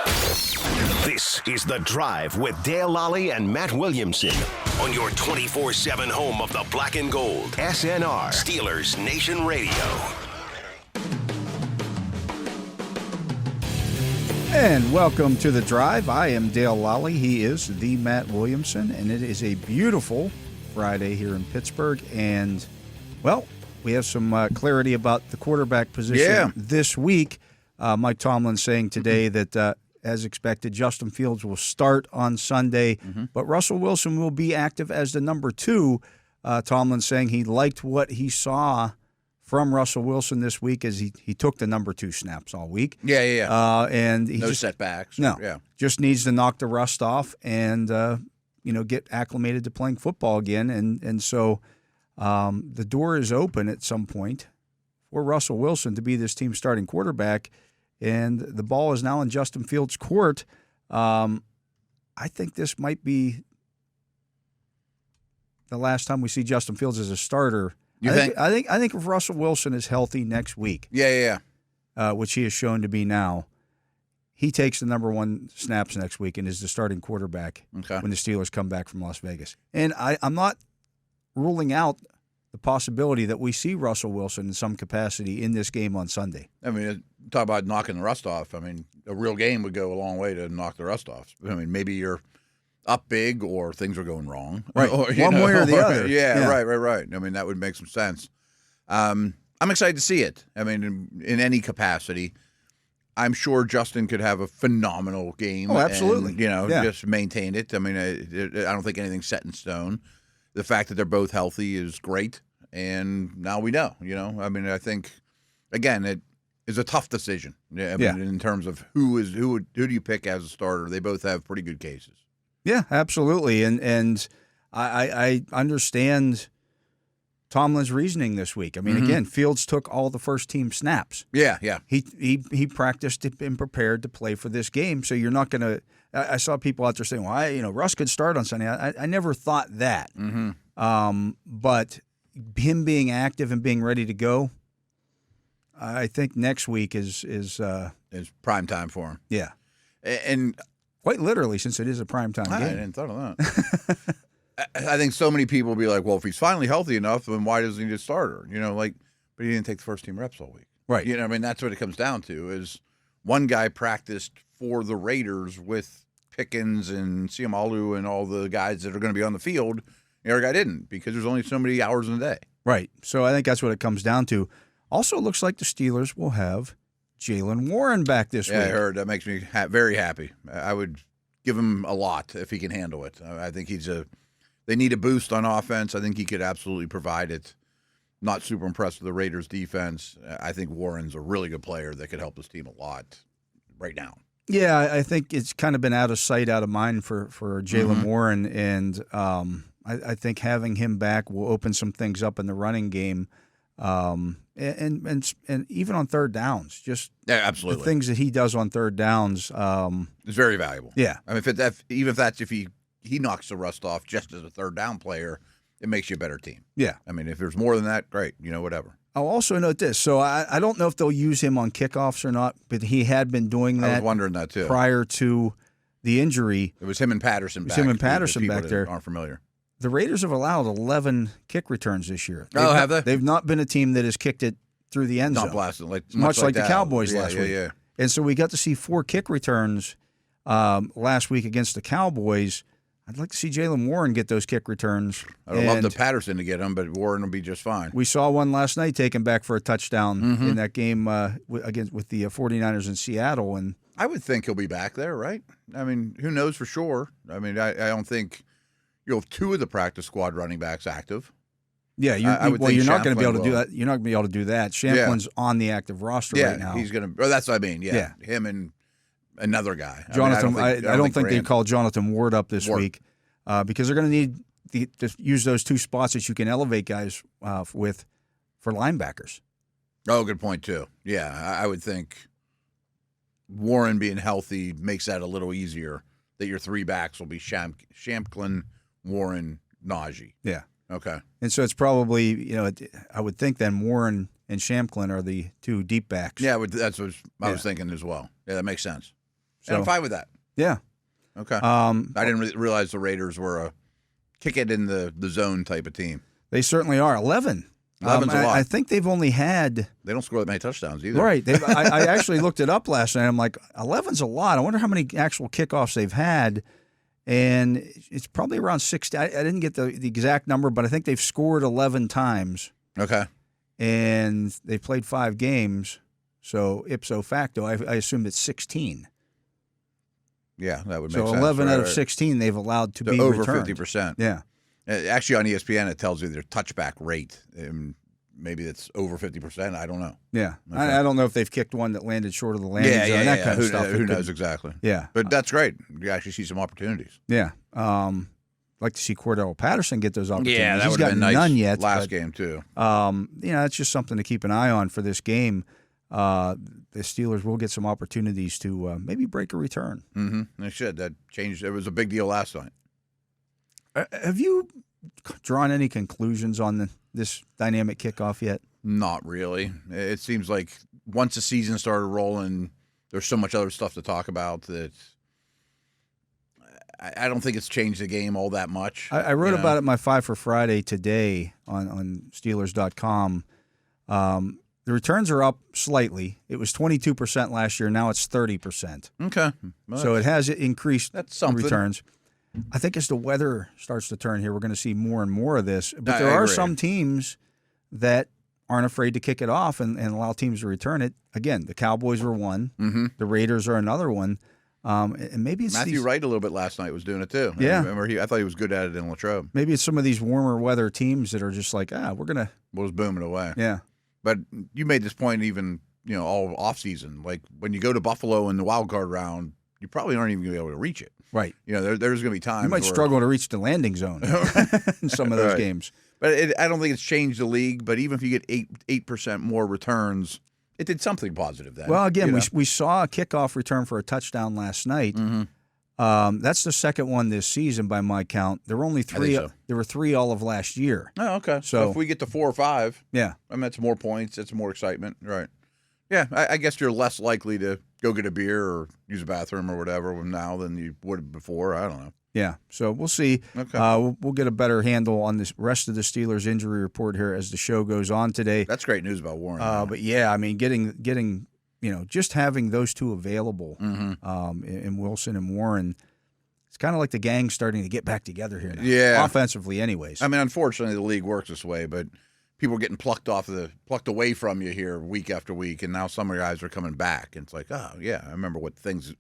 This is The Drive with Dale Lolley and Matt Williamson on your 24/7 home of the black and gold. SNR, Steelers Nation Radio. And welcome to The Drive. I am Dale Lolley. He is the Matt Williamson, and it is a beautiful Friday here in Pittsburgh. And, well, we have some clarity about the quarterback position this week. Mike Tomlin saying today that, as expected, Justin Fields will start on Sunday, but Russell Wilson will be active as the number 2. Tomlin saying he liked what he saw from Russell Wilson this week as he took the number 2 snaps all week. And he no setbacks. No, just needs to knock the rust off and get acclimated to playing football again. And so the door is open at some point for Russell Wilson to be this team's starting quarterback. And the ball is now in Justin Fields' court. I think this might be the last time we see Justin Fields as a starter. I think if Russell Wilson is healthy next week, which he has shown to be now, he takes the number 1 snaps next week and is the starting quarterback when the Steelers come back from Las Vegas. And I'm not ruling out the possibility that we see Russell Wilson in some capacity in this game on Sunday. I mean, talk about knocking the rust off. I mean, a real game would go a long way to knock the rust off. I mean, maybe you're up big or things are going wrong. Right. One way or the other. Right. I mean, that would make some sense. I'm excited to see it. I mean, in any capacity. I'm sure Justin could have a phenomenal game. Oh, absolutely. And, just maintain it. I mean, I don't think anything's set in stone. The fact that they're both healthy is great, and now we know. I mean, I think again it is a tough decision. In terms of who do you pick as a starter? They both have pretty good cases. Yeah, absolutely, and I understand Tomlin's reasoning this week. I mean, again, Fields took all the first team snaps. Yeah. He practiced and prepared to play for this game, so you're not going to. I saw people out there saying, "Well, Russ could start on Sunday." I never thought that. But him being active and being ready to go, I think next week is prime time for him. Yeah, and quite literally, since it is a prime time game. I didn't thought of that. I think so many people will be like, "Well, if he's finally healthy enough, then why doesn't he just starter?" But he didn't take the first team reps all week. Right. I mean, that's what it comes down to. Is one guy practiced for the Raiders with Pickens and Siamalu and all the guys that are going to be on the field. The other guy didn't because there's only so many hours in a day. Right. So I think that's what it comes down to. Also, it looks like the Steelers will have Jaylen Warren back this week. I heard. That makes me very happy. I would give him a lot if he can handle it. I think they need a boost on offense. I think he could absolutely provide it. Not super impressed with the Raiders' defense. I think Warren's a really good player that could help his team a lot right now. Yeah, I think it's kind of been out of sight, out of mind for Jaylen Warren, and I think having him back will open some things up in the running game, and even on third downs. Just absolutely the things that he does on third downs is very valuable. Yeah, I mean, if he knocks the rust off just as a third down player, it makes you a better team. Yeah, I mean, if there's more than that, great. Whatever. I'll also note this. So I don't know if they'll use him on kickoffs or not, but he had been doing that. I was wondering that too. Prior to the injury. It was him and Patterson back. Back there. Aren't familiar. The Raiders have allowed 11 kick returns this year. Have they? They've not been a team that has kicked it through the end zone. Not blasted. Much like the that. Cowboys last week. Yeah. And so we got to see 4 kick returns last week against the Cowboys. I'd like to see Jaylen Warren get those kick returns. I'd love the Patterson to get them, but Warren will be just fine. We saw one last night taken back for a touchdown in that game with the 49ers in Seattle. And I would think he'll be back there, right? I mean, who knows for sure? I mean, I don't think you'll have 2 of the practice squad running backs active. Yeah, you're not going to be able to do that. You're not going to be able to do that. Shamplin's on the active roster right now. He's going to. Oh, that's what I mean. Yeah, him and another guy. Jonathan, I don't think they call Jonathan Ward up this week because they're going to need to use those 2 spots that you can elevate guys with for linebackers. Oh, good point too. Yeah, I would think Warren being healthy makes that a little easier. That your 3 backs will be Shamklin, Warren, Najee. Yeah. Okay. And so it's probably, I would think then Warren and Shamklin are the 2 deep backs. Yeah, that's what I was thinking as well. Yeah, that makes sense. So I'm fine with that. Yeah. Okay. I didn't realize the Raiders were a kick it in the zone type of team. They certainly are. 11. 11's a lot. I think they've only had. They don't score that many touchdowns either. Right. I actually looked it up last night. I'm like, 11's a lot. I wonder how many actual kickoffs they've had. And it's probably around 60. I didn't get the exact number, but I think they've scored 11 times. Okay. And they've played 5 games. So ipso facto, I assumed it's 16. Yeah, that would make sense. So 11 out of 16 they've allowed to be over returned. 50%. Yeah. Actually, on ESPN, it tells you their touchback rate. Maybe it's over 50%. I don't know. Yeah. Okay. I don't know if they've kicked one that landed short of the landing zone, that kind of stuff. Who knows exactly? Yeah. But that's great. You actually see some opportunities. Yeah. Like to see Cordell Patterson get those opportunities. Yeah, that He's would got have been nice none yet. Last game, too. It's just something to keep an eye on for this game. The Steelers will get some opportunities to maybe break a return. Mm-hmm. They should. That changed. It was a big deal last night. Have you drawn any conclusions on this dynamic kickoff yet? Not really. It seems like once the season started rolling, there's so much other stuff to talk about that I don't think it's changed the game all that much. I wrote about it in my 5 for Friday today on Steelers.com. The returns are up slightly. It was 22% last year. Now it's 30%. Okay. So it has increased returns. I think as the weather starts to turn here, we're going to see more and more of this. But there are some teams that aren't afraid to kick it off and allow teams to return it. Again, the Cowboys were one. Mm-hmm. The Raiders are another one. And maybe it's Matthew Wright a little bit last night was doing it too. Yeah. I thought he was good at it in Latrobe. Maybe it's some of these warmer weather teams that are just like, we're going to. Was booming away. Yeah. But you made this point even, all off season. Like when you go to Buffalo in the wild card round, you probably aren't even going to be able to reach it. Right. There's going to be times you might struggle to reach the landing zone in some of those games. But I don't think it's changed the league. But even if you get 8% more returns, it did something positive then. Well, again, we saw a kickoff return for a touchdown last night. Mm-hmm. That's the second one this season by my count. There were only 3. So. There were 3 all of last year. Oh, okay. So if we get to 4 or 5, that's more points. It's more excitement, right? Yeah, I guess you're less likely to go get a beer or use a bathroom or whatever now than you would before. I don't know. Yeah, so we'll see. Okay. We'll get a better handle on this rest of the Steelers injury report here as the show goes on today. That's great news about Warren. But yeah, I mean, getting just having those two available, in Wilson and Warren, it's kind of like the gang starting to get back together here now. Yeah, offensively, anyways. I mean, unfortunately, the league works this way, but people are getting plucked away from you here week after week, and now some of your guys are coming back, and it's like, oh yeah, I remember what things.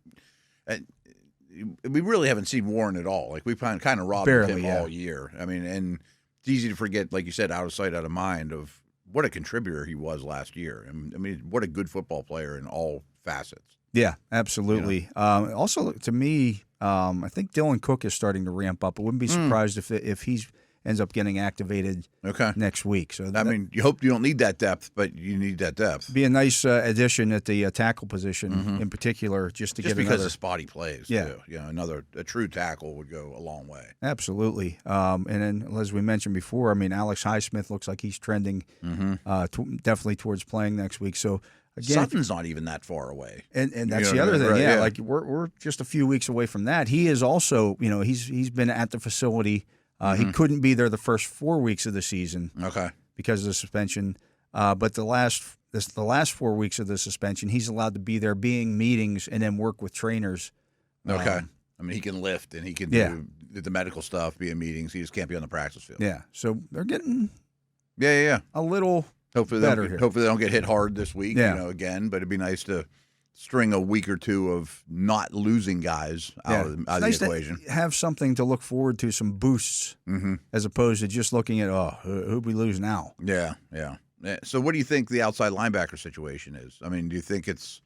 We really haven't seen Warren at all. Like we've kind of robbed him all year. I mean, and it's easy to forget, like you said, out of sight, out of mind of what a contributor he was last year. I mean, what a good football player in all facets. Yeah, absolutely. Also, to me, I think Dylan Cook is starting to ramp up. I wouldn't be surprised if he's ends up getting activated next week. So I mean, you hope you don't need that depth, but you need that depth. Be a nice addition at the tackle position in particular, just because of spotty plays. Yeah, too. A true tackle would go a long way. Absolutely. And then, as we mentioned before, I mean, Alex Highsmith looks like he's trending definitely towards playing next week. So. Again, Sutton's not even that far away, and that's the other thing. Right, yeah, like we're just a few weeks away from that. He is also, he's been at the facility. He couldn't be there the first 4 weeks of the season, because of the suspension. But the last 4 weeks of the suspension, he's allowed to be there, being meetings, and then work with trainers. I mean, he can lift and he can do the medical stuff, be in meetings. He just can't be on the practice field. Yeah, so they're getting a little. Hopefully they don't get hit hard this week, again. But it'd be nice to string a week or two of not losing guys out of the equation. To have something to look forward to, some boosts, as opposed to just looking at, who'd we lose now? Yeah. So what do you think the outside linebacker situation is? I mean, do you think it's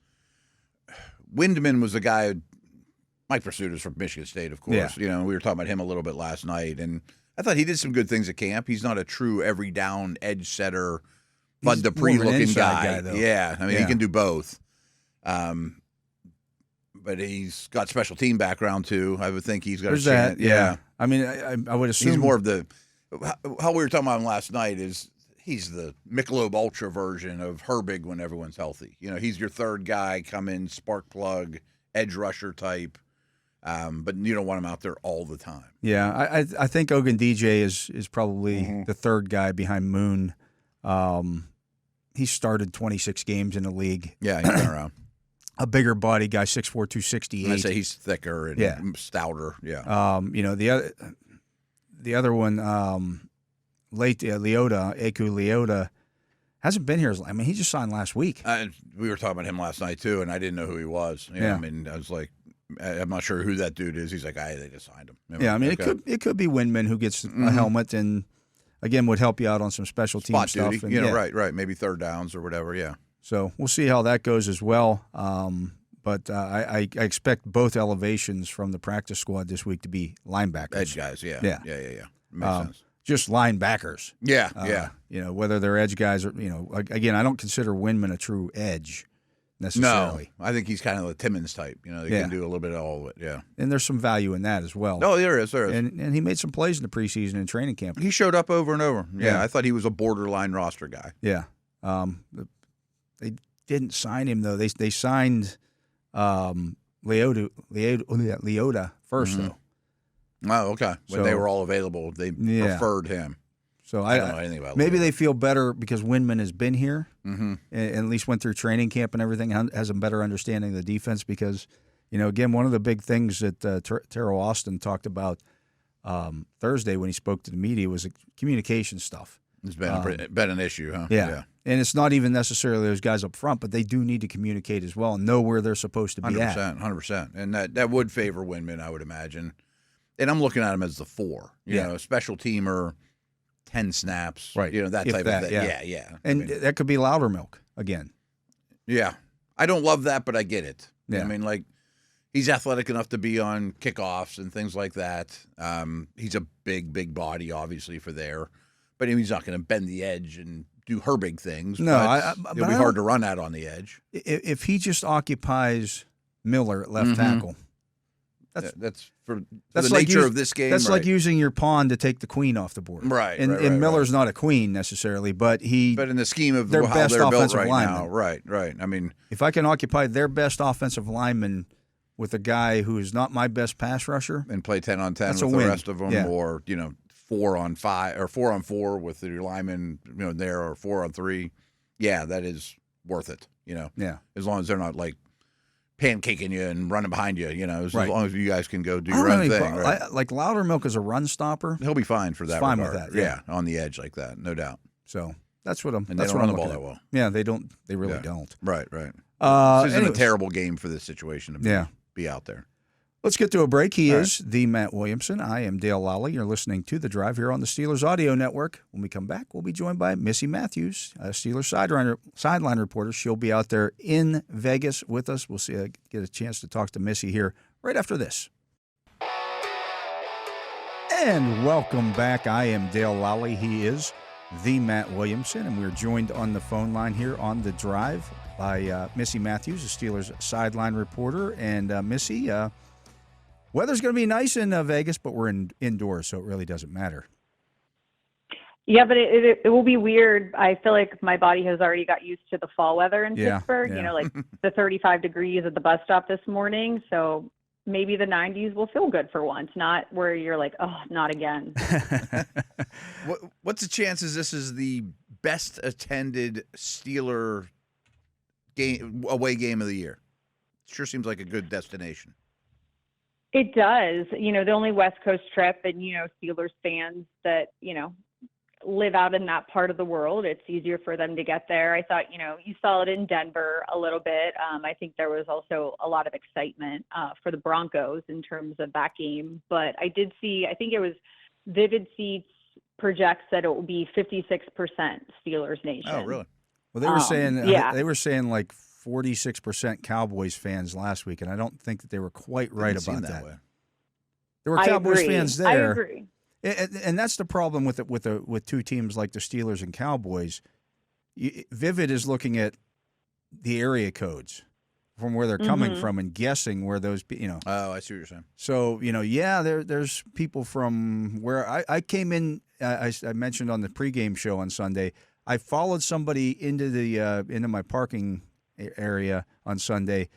– Windman was a guy – Mike Pursuita's from Michigan State, of course. Yeah. We were talking about him a little bit last night. And I thought he did some good things at camp. He's not a true every down edge setter – Bud Dupree looking guy. Yeah, I mean, he can do both. But he's got special team background too. I would think he's got a chance. Yeah. I mean, I would assume he's more of the how we were talking about him last night is he's the Michelob Ultra version of Herbig when everyone's healthy. He's your third guy, come in, spark plug, edge rusher type. But you don't want him out there all the time. Yeah, I think Ogun DJ is probably the third guy behind Moon. He started 26 games in the league. Yeah, he's been around. A bigger body guy, 6'4", 268. I say he's thicker and stouter. Yeah. The other one, Eku Leota, hasn't been here. I mean, he just signed last week. We were talking about him last night too, and I didn't know who he was. Yeah. I mean, I was like, I'm not sure who that dude is. He's like, they just signed him. Yeah, I mean, it could be Windman who gets a helmet and again would help you out on some special team spot stuff. duty. And, right. Maybe third downs or whatever. Yeah. So we'll see how that goes as well. But I expect both elevations from the practice squad this week to be linebackers. Edge guys. Yeah. Makes sense. Just linebackers. Yeah. Whether they're edge guys or again, I don't consider Windman a true edge necessarily. No, I think he's kind of the Timmons type. They can do a little bit of all of it. Yeah. And there's some value in that as well. No, there is. And he made some plays in the preseason and training camp. He showed up over and over. Yeah. I thought he was a borderline roster guy. Yeah. They didn't sign him though. They signed Leota first though. Oh, okay. When they were all available, they preferred him. So I don't know anything about maybe Leota. they feel better because Windman has been here and at least went through training camp and everything, has a better understanding of the defense because, again, one of the big things that Terrell Austin talked about Thursday when he spoke to the media was communication stuff. It's been an issue, huh? Yeah. And it's not even necessarily those guys up front, but they do need to communicate as well and know where they're supposed to be 100%, at. 100%. And that would favor Windman, I would imagine. And I'm looking at him as the 4, special teamer, 10 snaps, right? That type of thing. Yeah. And that could be Loudermilk again. Yeah. I don't love that, but I get it. Yeah. I mean, like, he's athletic enough to be on kickoffs and things like that. He's a big body, obviously, for there. But he's not going to bend the edge and do her big things. No, it'll be hard to run at on the edge. If he just occupies Miller at left tackle, that's for that's the like nature of this game. That's like using your pawn to take the queen off the board. Right. And Miller's not a queen necessarily, but in the scheme of their how best they're built offensive right lineman. now. Right. I mean, if I can occupy their best offensive lineman with a guy who is not my best pass rusher and play 10 on 10 with the rest of them, or 4 on 5 or 4 on 4 with your lineman, there, or 4 on 3. Yeah, that is worth it. Yeah. As long as they're not like pancaking you and running behind you. As long as you guys can go do I your don't own have any thing. pro- Right? like Loudermilk is a run stopper. He'll be fine for that. Fine with regard. that. Yeah. On the edge like that, no doubt. So that's what I'm. And that's they don't what run I'm the ball looking that at. well. Yeah, they don't. They really don't. Right. This isn't Anyways, a terrible game for this situation to be out there. Let's get to a break. He is the Matt Williamson. I am Dale Lolley. You're listening to The Drive here on the Steelers Audio Network. When we come back, we'll be joined by Missi Matthews, a Steelers sideline reporter. She'll be out there in Vegas with us. We'll get a chance to talk to Missi here right after this. And welcome back. I am Dale Lolley. He is the Matt Williamson, and we're joined on the phone line here on The Drive by Missi Matthews, a Steelers sideline reporter. And Missi, weather's going to be nice in Vegas, but we're indoors, so it really doesn't matter. Yeah, but it will be weird. I feel like my body has already got used to the fall weather in Pittsburgh, like the 35 degrees at the bus stop this morning. So maybe the 90s will feel good for once, not where you're like, oh, not again. What's the chances this is the best attended Steeler away game of the year? Sure seems like a good destination. It does. The only West Coast trip and, Steelers fans that, live out in that part of the world, it's easier for them to get there. I thought, you saw it in Denver a little bit. I think there was also a lot of excitement for the Broncos in terms of that game. But I did see, I think it was Vivid Seats projects that it will be 56% Steelers Nation. Oh, really? Well, they were saying like 46% Cowboys fans last week, and I don't think that they were quite right about that. There were Cowboys fans there. I agree. And that's the problem with two teams like the Steelers and Cowboys. Vivid is looking at the area codes from where they're coming from and guessing where those, Oh, I see what you're saying. So, there's people from where I came in. I mentioned on the pregame show on Sunday, I followed somebody into my parking area on Sunday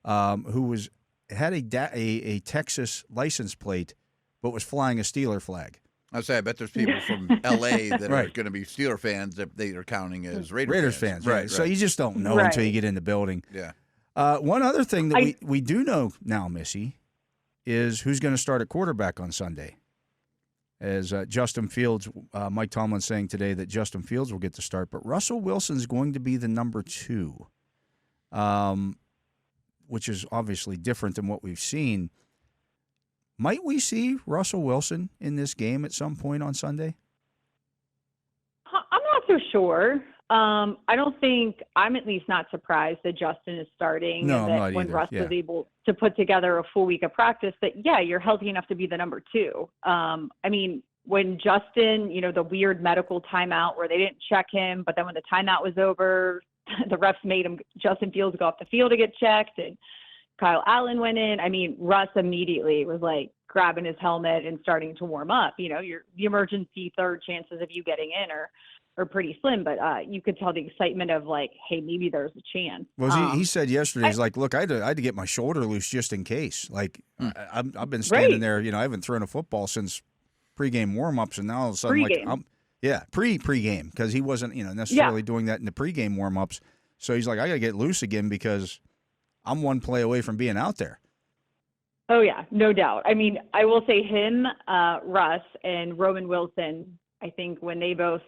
who was had a Texas license plate, but was flying a Steeler flag. I bet there's people from L.A. that Right. are going to be Steeler fans that they are counting as Raiders, Raiders fans, right? So you just don't know Right. until you get in the building. Yeah. One other thing that we do know now, Missy, is who's going to start at quarterback on Sunday. As Justin Fields, Mike Tomlin saying today that Justin Fields will get the start, but Russell Wilson's going to be the number 2, which is obviously different than what we've seen. Might we see Russell Wilson in this game at some point on Sunday? I'm not so sure. I don't think I'm at least not surprised that Justin is starting. No, and I'm that not when either. Russ Yeah. was able to put together a full week of practice, that you're healthy enough to be the number 2. I mean, when Justin, the weird medical timeout where they didn't check him, but then when the timeout was over, the refs made Justin Fields go off the field to get checked, and Kyle Allen went in. I mean, Russ immediately was like grabbing his helmet and starting to warm up. The emergency third chances of you getting in are pretty slim, but you could tell the excitement of like, hey, maybe there's a chance. Well, he said yesterday, he's like, look, I had to get my shoulder loose just in case. Like, I've been standing there, I haven't thrown a football since pregame warm-ups, and now all of a sudden, Pregame. pregame, because he wasn't, necessarily doing that in the pregame warm-ups. So he's like, I got to get loose again because I'm one play away from being out there. Oh, yeah, no doubt. I mean, I will say him, Russ, and Roman Wilson, I think when they both,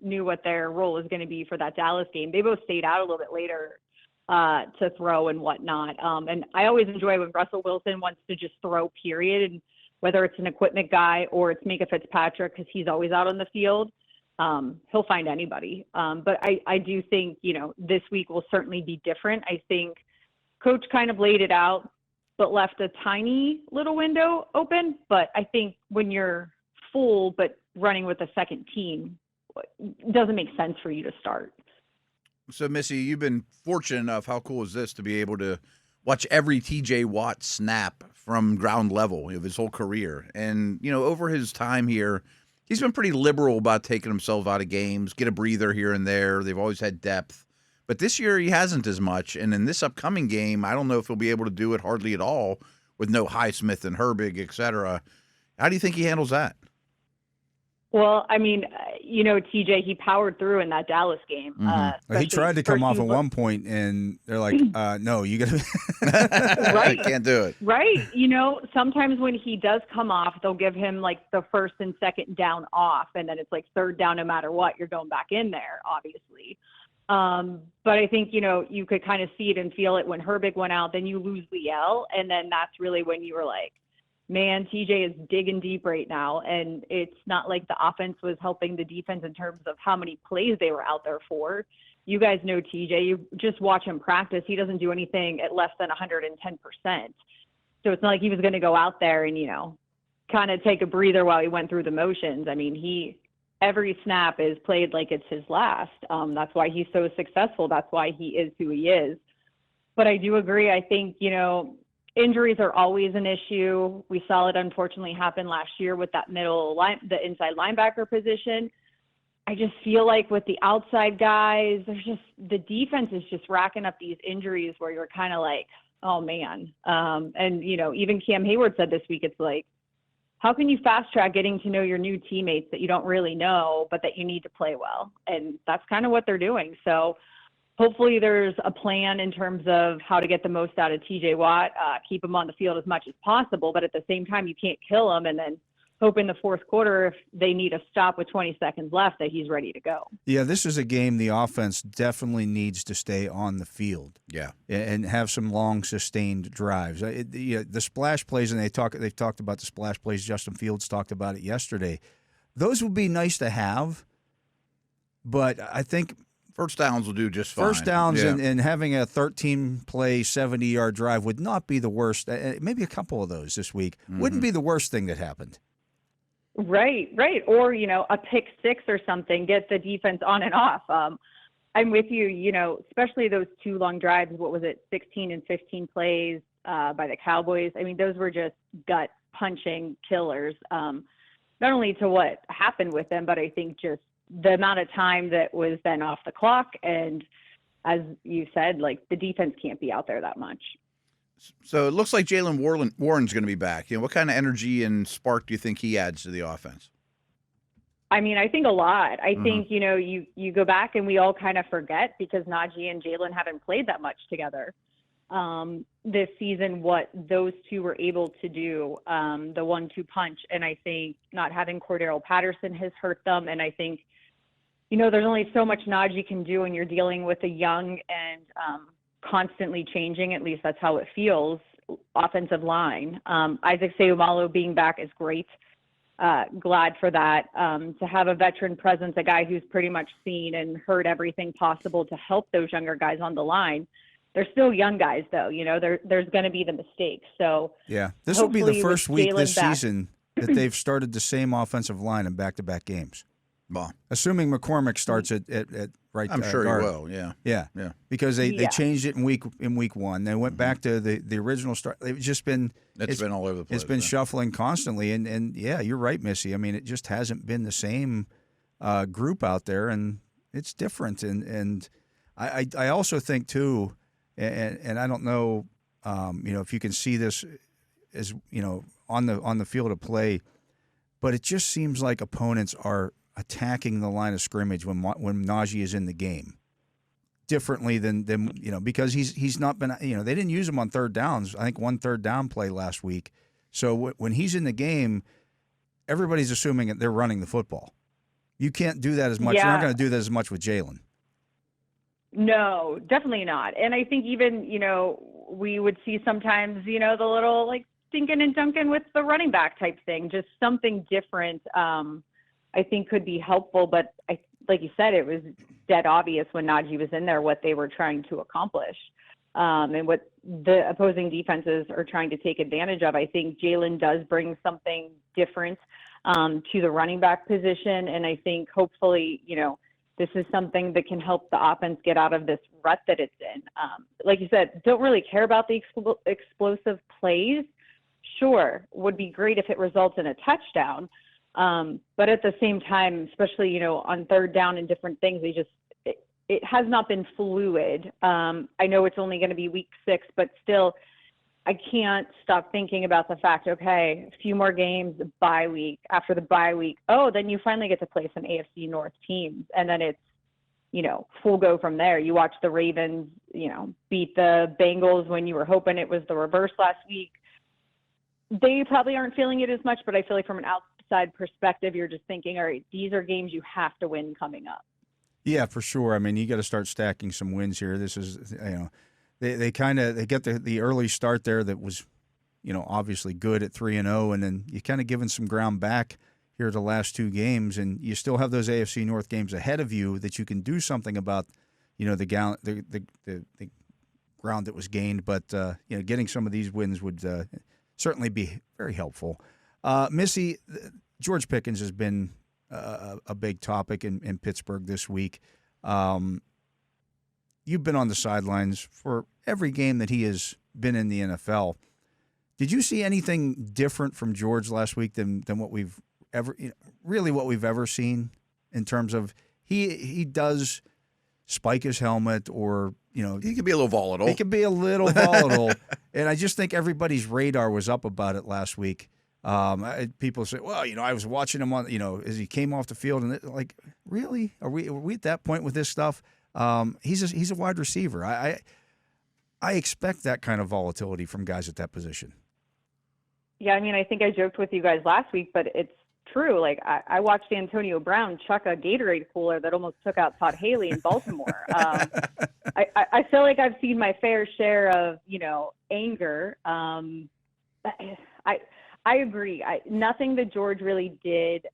knew what their role was going to be for that Dallas game, they both stayed out a little bit later to throw and whatnot. And I always enjoy when Russell Wilson wants to just throw, period, and whether it's an equipment guy or it's Minka Fitzpatrick, because he's always out on the field, he'll find anybody. But I do think, this week will certainly be different. I think Coach kind of laid it out, but left a tiny little window open. But I think when you're full but running with a second team, it doesn't make sense for you to start. So, Missy, you've been fortunate enough. How cool is this to be able to watch every T.J. Watt snap from ground level of his whole career? And, over his time here, he's been pretty liberal about taking himself out of games, get a breather here and there. They've always had depth. But this year he hasn't as much. And in this upcoming game, I don't know if he'll be able to do it hardly at all with no Highsmith and Herbig, et cetera. How do you think he handles that? Well, I mean, TJ, he powered through in that Dallas game. He tried to come off at one point, and they're like, no, you got to. Right. Can't do it. Right. Sometimes when he does come off, they'll give him like the first and second down off, and then it's like third down no matter what. You're going back in there, obviously. But I think, you could kind of see it and feel it when Herbig went out. Then you lose Liel, and then that's really when you were like, man, TJ is digging deep right now. And it's not like the offense was helping the defense in terms of how many plays they were out there for. You guys know TJ, you just watch him practice. He doesn't do anything at less than 110%. So it's not like he was going to go out there and, kind of take a breather while he went through the motions. I mean, every snap is played like it's his last. That's why he's so successful. That's why he is who he is. But I do agree. I think, injuries are always an issue. We saw it unfortunately happen last year with that the inside linebacker position. I just feel like with the outside guys, the defense is just racking up these injuries where you're kind of like, oh man. And even Cam Hayward said this week, it's like, how can you fast track getting to know your new teammates that you don't really know, but that you need to play well? And that's kind of what they're doing. So hopefully there's a plan in terms of how to get the most out of TJ Watt, keep him on the field as much as possible, but at the same time, you can't kill him, and then hope in the fourth quarter, if they need a stop with 20 seconds left, that he's ready to go. Yeah, this is a game the offense definitely needs to stay on the field. Yeah. And have some long, sustained drives. The splash plays, and they've talked about the splash plays. Justin Fields talked about it yesterday. Those would be nice to have, but I think first downs will do just fine. First downs and having a 13-play, 70-yard drive would not be the worst. Maybe a couple of those this week wouldn't be the worst thing that happened. Right. Or, a pick six or something, get the defense on and off. I'm with you, especially those two long drives. What was it, 16 and 15 plays by the Cowboys? I mean, those were just gut-punching killers, not only to what happened with them, but I think just the amount of time that was then off the clock. And as you said, like, the defense can't be out there that much. So it looks like Jalen Warren's going to be back. What kind of energy and spark do you think he adds to the offense? I mean, I think a lot. I think, you go back and we all kind of forget because Najee and Jalen haven't played that much together this season, what those two were able to do, the 1-2 punch. And I think not having Cordero Patterson has hurt them. And I think, there's only so much Najee can do when you're dealing with a young and constantly changing, at least that's how it feels, offensive line. Isaac Seumalo being back is great. Glad for that. To have a veteran presence, a guy who's pretty much seen and heard everything possible to help those younger guys on the line. They're still young guys, though. There's going to be the mistakes. So yeah, this will be the first week this back, season that they've started the same offensive line in back-to-back games. Well, assuming McCormick starts at right. I'm sure guard. he will. Yeah. Yeah. Because they changed it in week one. They went back to the original start. It's just been it's been all over the place. It's been shuffling constantly, and yeah, you're right, Missy. I mean, it just hasn't been the same group out there, and it's different. And I also think too. And I don't know, if you can see this as on the field of play, but it just seems like opponents are attacking the line of scrimmage when Najee is in the game differently than because he's not been they didn't use him on third downs. I think one third down play last week. So when he's in the game, everybody's assuming that they're running the football. You can't do that as much. Yeah. You're not going to do that as much with Jalen. No, definitely not. And I think even, we would see sometimes, the little like stinking and dunking with the running back type thing, just something different, I think could be helpful. But like you said, it was dead obvious when Najee was in there what they were trying to accomplish and what the opposing defenses are trying to take advantage of. I think Jalen does bring something different to the running back position. And I think hopefully, this is something that can help the offense get out of this rut that it's in. Like you said, don't really care about the explosive plays. Sure, would be great if it results in a touchdown. But at the same time, especially, on third down and different things, it has not been fluid. I know it's only going to be week 6, but still, I can't stop thinking about the fact, okay, a few more games, the bye week. After the bye week, then you finally get to play some AFC North teams. And then it's, full go from there. You watch the Ravens, beat the Bengals when you were hoping it was the reverse last week. They probably aren't feeling it as much, but I feel like from an outside perspective, you're just thinking, all right, these are games you have to win coming up. Yeah, for sure. I mean, you got to start stacking some wins here. This is, They get the early start there that was, obviously good at 3-0, and then you kind of given some ground back here the last 2 games, and you still have those AFC North games ahead of you that you can do something about, the ground that was gained. But getting some of these wins would certainly be very helpful. Missy, George Pickens has been a big topic in Pittsburgh this week. You've been on the sidelines for every game that he has been in the NFL. Did you see anything different from George last week than what we've ever seen in terms of he does spike his helmet or he could be a little volatile. He could be a little volatile, and I just think everybody's radar was up about it last week. People say, well, I was watching him on, as he came off the field, and like, really, are we at that point with this stuff? He's a wide receiver. I expect that kind of volatility from guys at that position. Yeah, I mean, I think I joked with you guys last week, but it's true. Like, I watched Antonio Brown chuck a Gatorade cooler that almost took out Todd Haley in Baltimore. I feel like I've seen my fair share of, anger. I agree. Nothing that George really did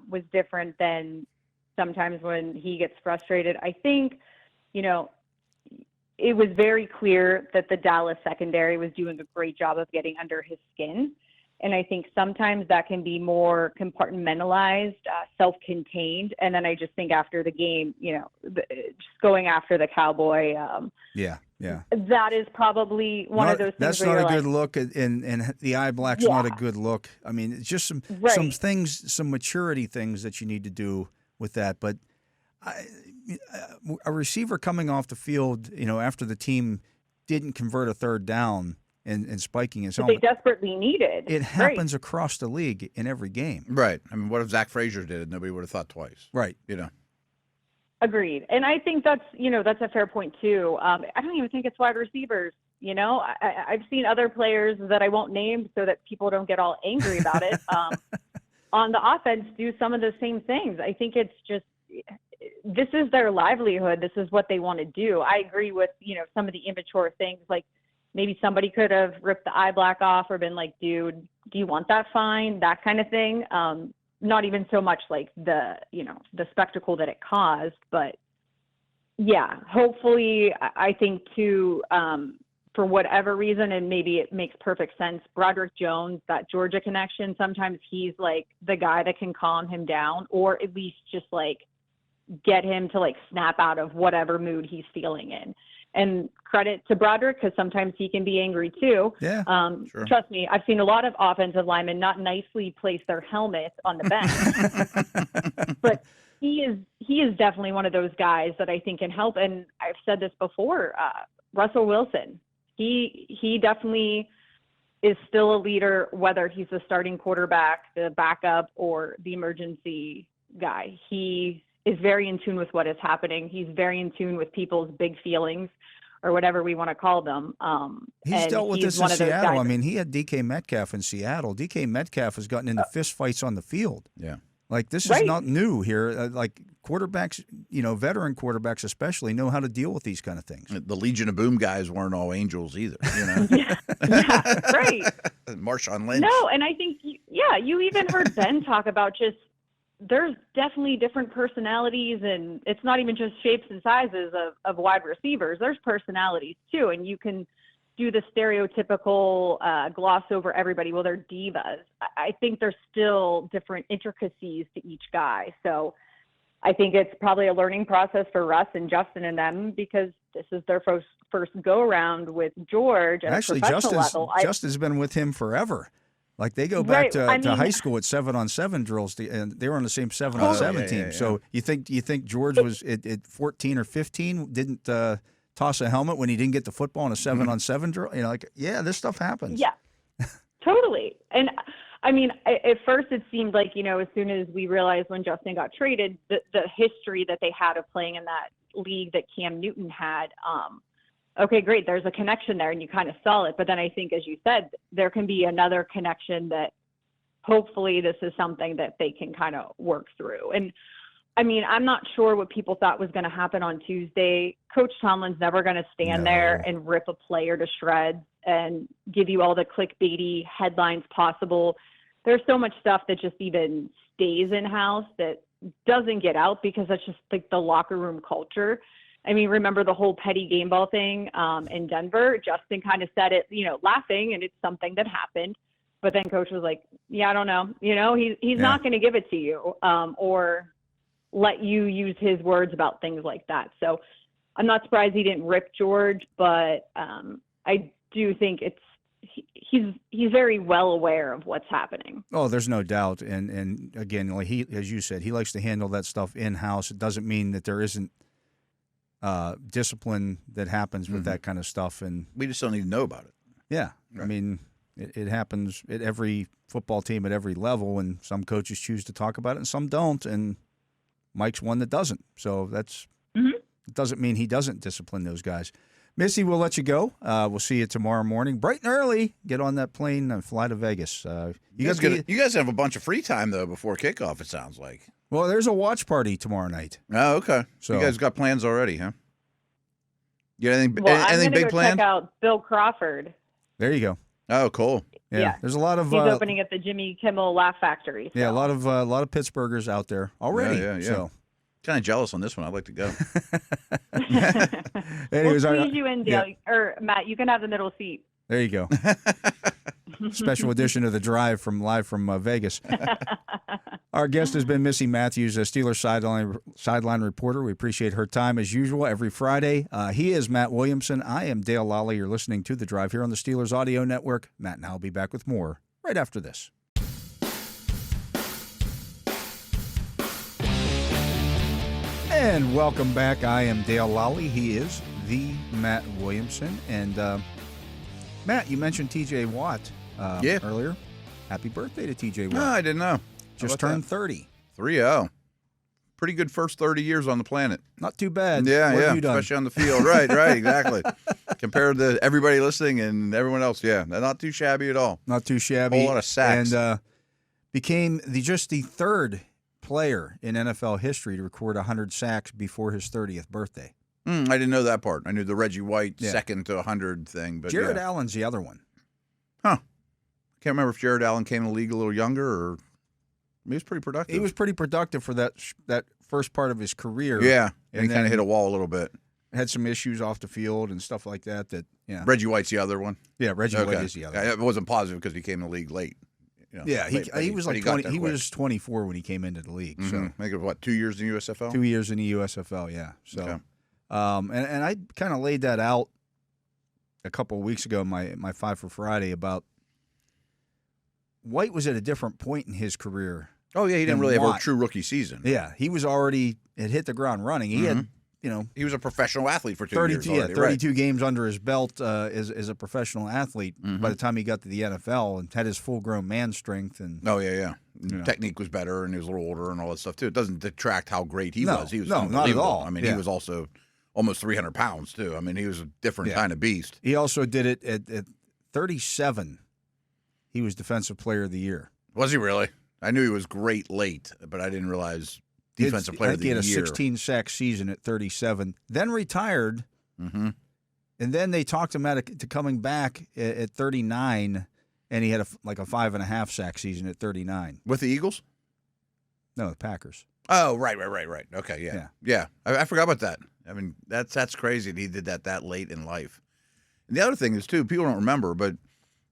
was different than sometimes when he gets frustrated. I think, it was very clear that the Dallas secondary was doing a great job of getting under his skin. And I think sometimes that can be more compartmentalized, self-contained. And then I just think after the game, just going after the Cowboy. Yeah. That is probably one of those things. That's not a good look, and the eye black's not a good look. I mean, it's just some things, some maturity things that you need to do with that. But a receiver coming off the field, after the team didn't convert a third down, and spiking his that they helmet. desperately needed. It happens across the league in every game. Right. I mean, what if Zach Frazier did it? Nobody would have thought twice. Right. You know. Agreed. And I think that's a fair point too. I don't even think it's wide receivers. I've seen other players that I won't name so that people don't get all angry about it. On the offense, do some of the same things. I think it's just, this is their livelihood. This is what they want to do. I agree with, some of the immature things, like maybe somebody could have ripped the eye black off or been like, dude, do you want that fine? That kind of thing. Not even so much like the spectacle that it caused, but yeah, hopefully I think too, for whatever reason, and maybe it makes perfect sense, Broderick Jones, that Georgia connection, sometimes he's like the guy that can calm him down, or at least just like get him to like snap out of whatever mood he's feeling in. And credit to Broderick, because sometimes he can be angry too. Yeah, sure. Trust me, I've seen a lot of offensive linemen not nicely place their helmet on the bench. But he is definitely one of those guys that I think can help. And I've said this before, Russell Wilson, he definitely is still a leader, whether he's the starting quarterback, the backup, or the emergency guy. He is very in tune with what is happening. He's very in tune with people's big feelings, or whatever we want to call them. He's dealt with this in Seattle. I mean, he had DK Metcalf in Seattle. DK Metcalf has gotten into fist fights on the field. Yeah. Like, this is not new here. Like, quarterbacks, veteran quarterbacks especially, know how to deal with these kind of things. The Legion of Boom guys weren't all angels either, yeah, right. Marshawn Lynch. No, and I think, you even heard Ben talk about just, there's definitely different personalities, and it's not even just shapes and sizes of wide receivers. There's personalities too, and you can do the stereotypical gloss over everybody. Well, they're divas. I think there's still different intricacies to each guy. So I think it's probably a learning process for Russ and Justin and them, because this is their first go around with George at a professional level. Justin's been with him forever. Like, they go back to high school at 7-on-7 drills, and they were on the same 7-on-7 team. Yeah. So you think George was at 14 or 15 didn't toss a helmet when he didn't get the football in a 7-on-7 drill? This stuff happens. Yeah, totally. And I mean, at first it seemed like, as soon as we realized when Justin got traded, the history that they had of playing in that league that Cam Newton had, okay, great, there's a connection there, and you kind of saw it. But then I think, as you said, there can be another connection that hopefully this is something that they can kind of work through. And I mean, I'm not sure what people thought was going to happen on Tuesday. Coach Tomlin's never going to stand there and rip a player to shreds and give you all the clickbaity headlines possible. There's so much stuff that just even stays in-house that doesn't get out, because that's just like the locker room culture. I mean, remember the whole petty game ball thing in Denver? Justin kind of said it, laughing, and it's something that happened. But then Coach was like, I don't know. He's not going to give it to you or let you use his words about things like that. So I'm not surprised he didn't rip George, but I do think he's very well aware of what's happening. Oh, there's no doubt. And again, like as you said, he likes to handle that stuff in-house. It doesn't mean that there isn't discipline that happens with that kind of stuff, and we just don't need to know about it. Yeah, right. I mean, it happens at every football team at every level, and some coaches choose to talk about it, and some don't. And Mike's one that doesn't. So it doesn't mean he doesn't discipline those guys. Missy, we'll let you go. We'll see you tomorrow morning, bright and early. Get on that plane and fly to Vegas. You guys have a bunch of free time though before kickoff, it sounds like. Well, there's a watch party tomorrow night. Oh, okay. So you guys got plans already, huh? You got anything I'm big planned? Check out Bill Crawford. There you go. Oh, cool. Yeah. There's a lot of he's opening at the Jimmy Kimmel Laugh Factory. So. Yeah, a lot of Pittsburghers out there already. Yeah. So kind of jealous on this one. I'd like to go. Anyways, we'll squeeze you in, Dale, or Matt. You can have the middle seat. There you go. Special edition of The Drive live from Vegas. Our guest has been Missi Matthews, a Steelers sideline reporter. We appreciate her time as usual every Friday. He is Matt Williamson. I am Dale Lolley. You're listening to The Drive here on the Steelers Audio Network. Matt and I will be back with more right after this. And welcome back. I am Dale Lolley. He is the Matt Williamson. And Matt, you mentioned T.J. Watt Yeah. earlier. Happy birthday to T.J. Watt. No, I didn't know. Just turned 30. 3-0. Pretty good first 30 years on the planet. Not too bad. Yeah, What yeah, have you done? especially on the field. Right, exactly. Compared to everybody listening and everyone else, yeah, not too shabby at all. Not too shabby. Whole lot of sacks. And became just the third player in NFL history to record 100 sacks before his 30th birthday. I didn't know that part. I knew the Reggie White Yeah. second to 100 thing. But Jared yeah. Allen's the other one. Huh. Can't remember if Jared Allen came in the league a little younger or he was pretty productive. He was pretty productive for that first part of his career. Yeah, and he then kind of hit a wall a little bit. Had some issues off the field and stuff like that. Reggie White's the other one. Yeah, Reggie White is the other one. I wasn't positive because he came in the league late. You know, Yeah, late, he was but like got 20. there He quick. was 24 when he came into the league. So I think it was, 2 years in the USFL? 2 years in the USFL. Yeah. So, Okay. and I kind of laid that out a couple of weeks ago. My 5 for Friday about White was at a different point in his career. Oh, yeah, he didn't And really have a Watt. true rookie season. Yeah, he was already had hit the ground running. He had He was a professional athlete for 2 years 32 already, 32 games under his belt as a professional athlete by the time he got to the NFL and had his full-grown man strength. And Oh, yeah. You know. Technique was better, and he was a little older and all that stuff, too. It doesn't detract how great he No, was. He was no, not at unbelievable. all. I mean, Yeah. he was also almost 300 pounds, too. I mean, he was a different Yeah. kind of beast. he also did it at 37. He was Defensive Player of the Year. Was he really? I knew he was great late, but I didn't realize Defensive Player I of think the he had Year. a 16-sack season at 37, then retired, Mm-hmm. and then they talked him to coming back at 39, and he had a 5.5 sack season at 39. With the Eagles? No, the Packers. Oh, right. Okay, yeah. I forgot about that. I mean, that's crazy that he did that late in life. And the other thing is, too, people don't remember, but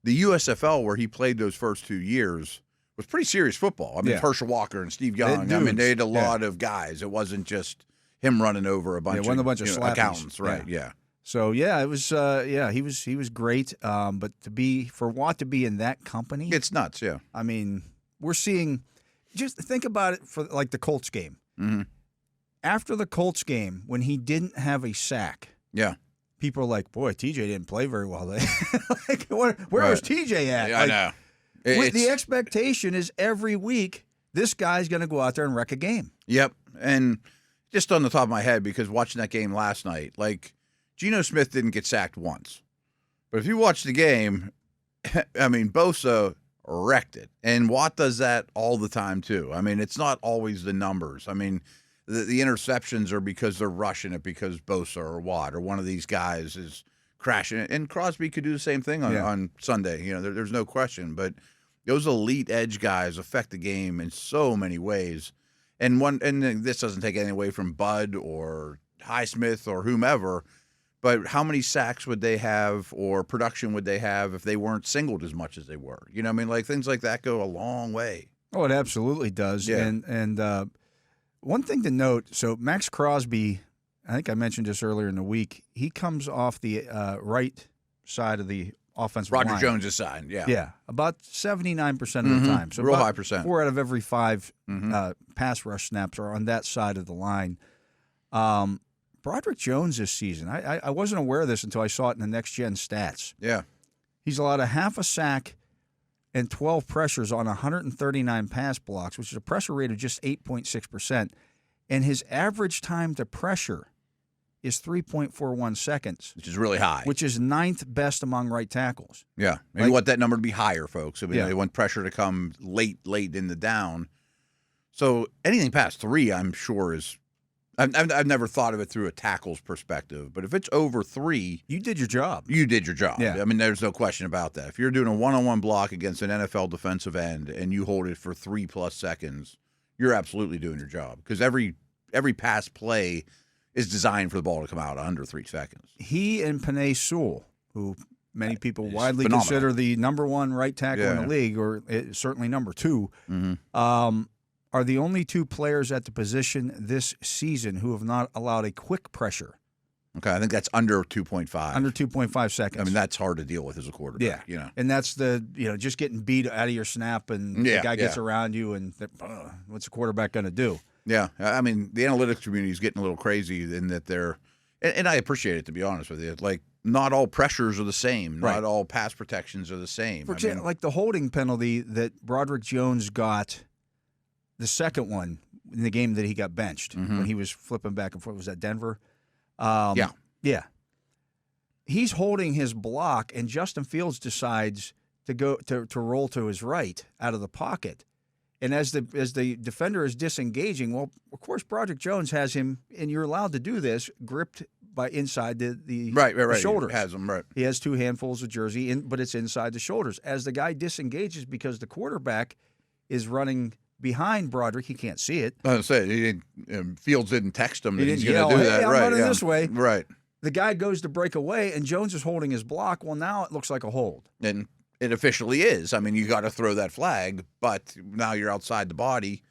the USFL, where he played those first 2 years, was pretty serious football. I mean, Yeah. Herschel Walker and Steve Young. They I mean, they had a dudes. lot of guys. It wasn't just him running over a bunch it wasn't a bunch of slappies. accountants, right? Yeah. So yeah, it was. He was great. But for Watt to be in that company, It's nuts, yeah. I mean, we're seeing. Just think about it for like the Colts game. Mm-hmm. After the Colts game, when he didn't have a sack, Yeah. people are like, "Boy, TJ didn't play very well." Like, where Right. was TJ at? I know. The expectation is every week this guy's going to go out there and wreck a game. Yep. And just on the top of my head, because watching that game last night, like Geno Smith didn't get sacked once. But if you watch the game, I mean, Bosa wrecked it. And Watt does that all the time, too. I mean, it's not always the numbers. I mean, the interceptions are because they're rushing it because Bosa or Watt or one of these guys is crashing it. And Crosby could do the same thing on Sunday. You know, there's no question. But those elite edge guys affect the game in so many ways. And this doesn't take anything away from Bud or Highsmith or whomever, but how many sacks would they have or production would they have if they weren't singled as much as they were? You know what I mean? Like things like that go a long way. Oh, it absolutely does. Yeah. And one thing to note, so Max Crosby, I think I mentioned this earlier in the week, he comes off the right side of the offensive line. Roger Jones' side, yeah. Yeah, about 79% of the time. So Real about high percent. 4 out of every 5 pass rush snaps are on that side of the line. Broderick Jones this season, I wasn't aware of this until I saw it in the Next Gen stats. Yeah. He's allowed a half a sack and 12 pressures on 139 pass blocks, which is a pressure rate of just 8.6%. And his average time to pressure is 3.41 seconds, Which is really high. which is 9th best among right tackles. Yeah. And you Like- want that number to be higher, folks. I mean, Yeah. they want pressure to come late in the down. So anything past 3, I'm sure is I've never thought of it through a tackle's perspective, but if it's over 3, You did your job. you did your job. Yeah. I mean, there's no question about that. If you're doing a one-on-one block against an NFL defensive end and you hold it for 3+ seconds, you're absolutely doing your job because every pass play is designed for the ball to come out under 3 seconds. He and Penei Sewell, who many people He's widely phenomenal. consider the number 1 right tackle in Yeah. the league, or certainly number 2, are the only 2 players at the position this season who have not allowed a quick pressure Okay, I think that's under 2.5. under 2.5 seconds. I mean, that's hard to deal with as a quarterback. Yeah, You know. and that's just getting beat out of your snap, and Yeah, the guy gets yeah. around you, and what's the quarterback going to do? Yeah, I mean, the analytics community is getting a little crazy in that and I appreciate it, to be honest with you. Like, not all pressures are the same. Right. Not all pass protections are the same. For example, like the holding penalty that Broderick Jones got, the second one in the game that he got benched when he was flipping back and forth. Was that Denver? Yeah. Yeah. He's holding his block, and Justin Fields decides to go to roll to his right out of the pocket. And as the defender is disengaging, well, of course, Broderick Jones has him, and you're allowed to do this, gripped by inside the right. shoulders. He has him, right. He has 2 handfuls of jersey, but it's inside the shoulders. As the guy disengages because the quarterback is running behind Broderick, he can't see it. I was going to say, Fields didn't text him that he's going yell, to do "Hey, that. I'm Right, running this way." Right. The guy goes to break away, and Jones is holding his block. Well, now it looks like a hold. And it officially is. I mean, you got to throw that flag, but now you're outside the body.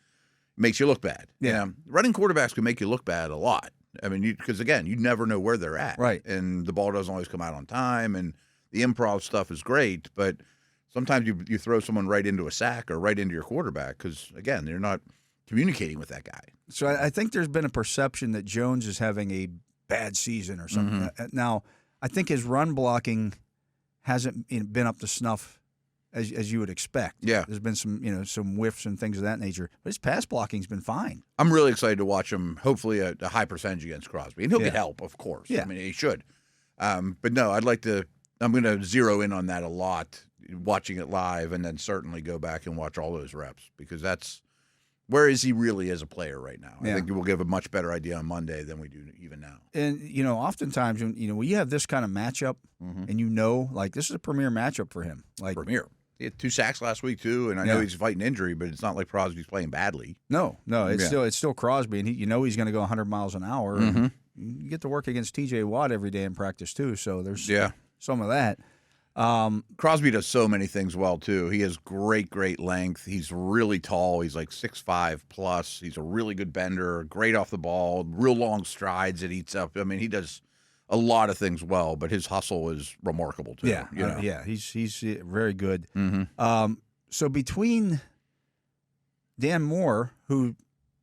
Makes you look bad. Yeah. Running quarterbacks can make you look bad a lot. I mean, because, again, you never know where they're at. Right. And the ball doesn't always come out on time, and the improv stuff is great, but sometimes you throw someone right into a sack or right into your quarterback because, again, they're not communicating with that guy. So I think there's been a perception that Jones is having a bad season or something. Now, I think his run blocking hasn't been up to snuff as you would expect. Yeah. There's been some whiffs and things of that nature. But his pass blocking's been fine. I'm really excited to watch him, hopefully a high percentage against Crosby. And he'll get help, of course. Yeah. I mean, he should. But no, I'm going to zero in on that a lot, watching it live, and then certainly go back and watch all those reps because that's where is he really as a player right now. I think we'll give a much better idea on Monday than we do even now. And, oftentimes, when you have this kind of matchup and like this is a premier matchup for him. Like Premier. He had 2 sacks last week, too, and I know he's fighting injury, but it's not like Crosby's playing badly. No, it's still Crosby, and he's going to go 100 miles an hour. You get to work against T.J. Watt every day in practice, too, so there's some of that. Crosby does so many things well, too. He has great length. He's really tall. He's like 6'5 plus. He's a really good bender, great off the ball, real long strides that eats up. I mean, he does a lot of things well, but his hustle is remarkable, too. He's very good. So between Dan Moore, who,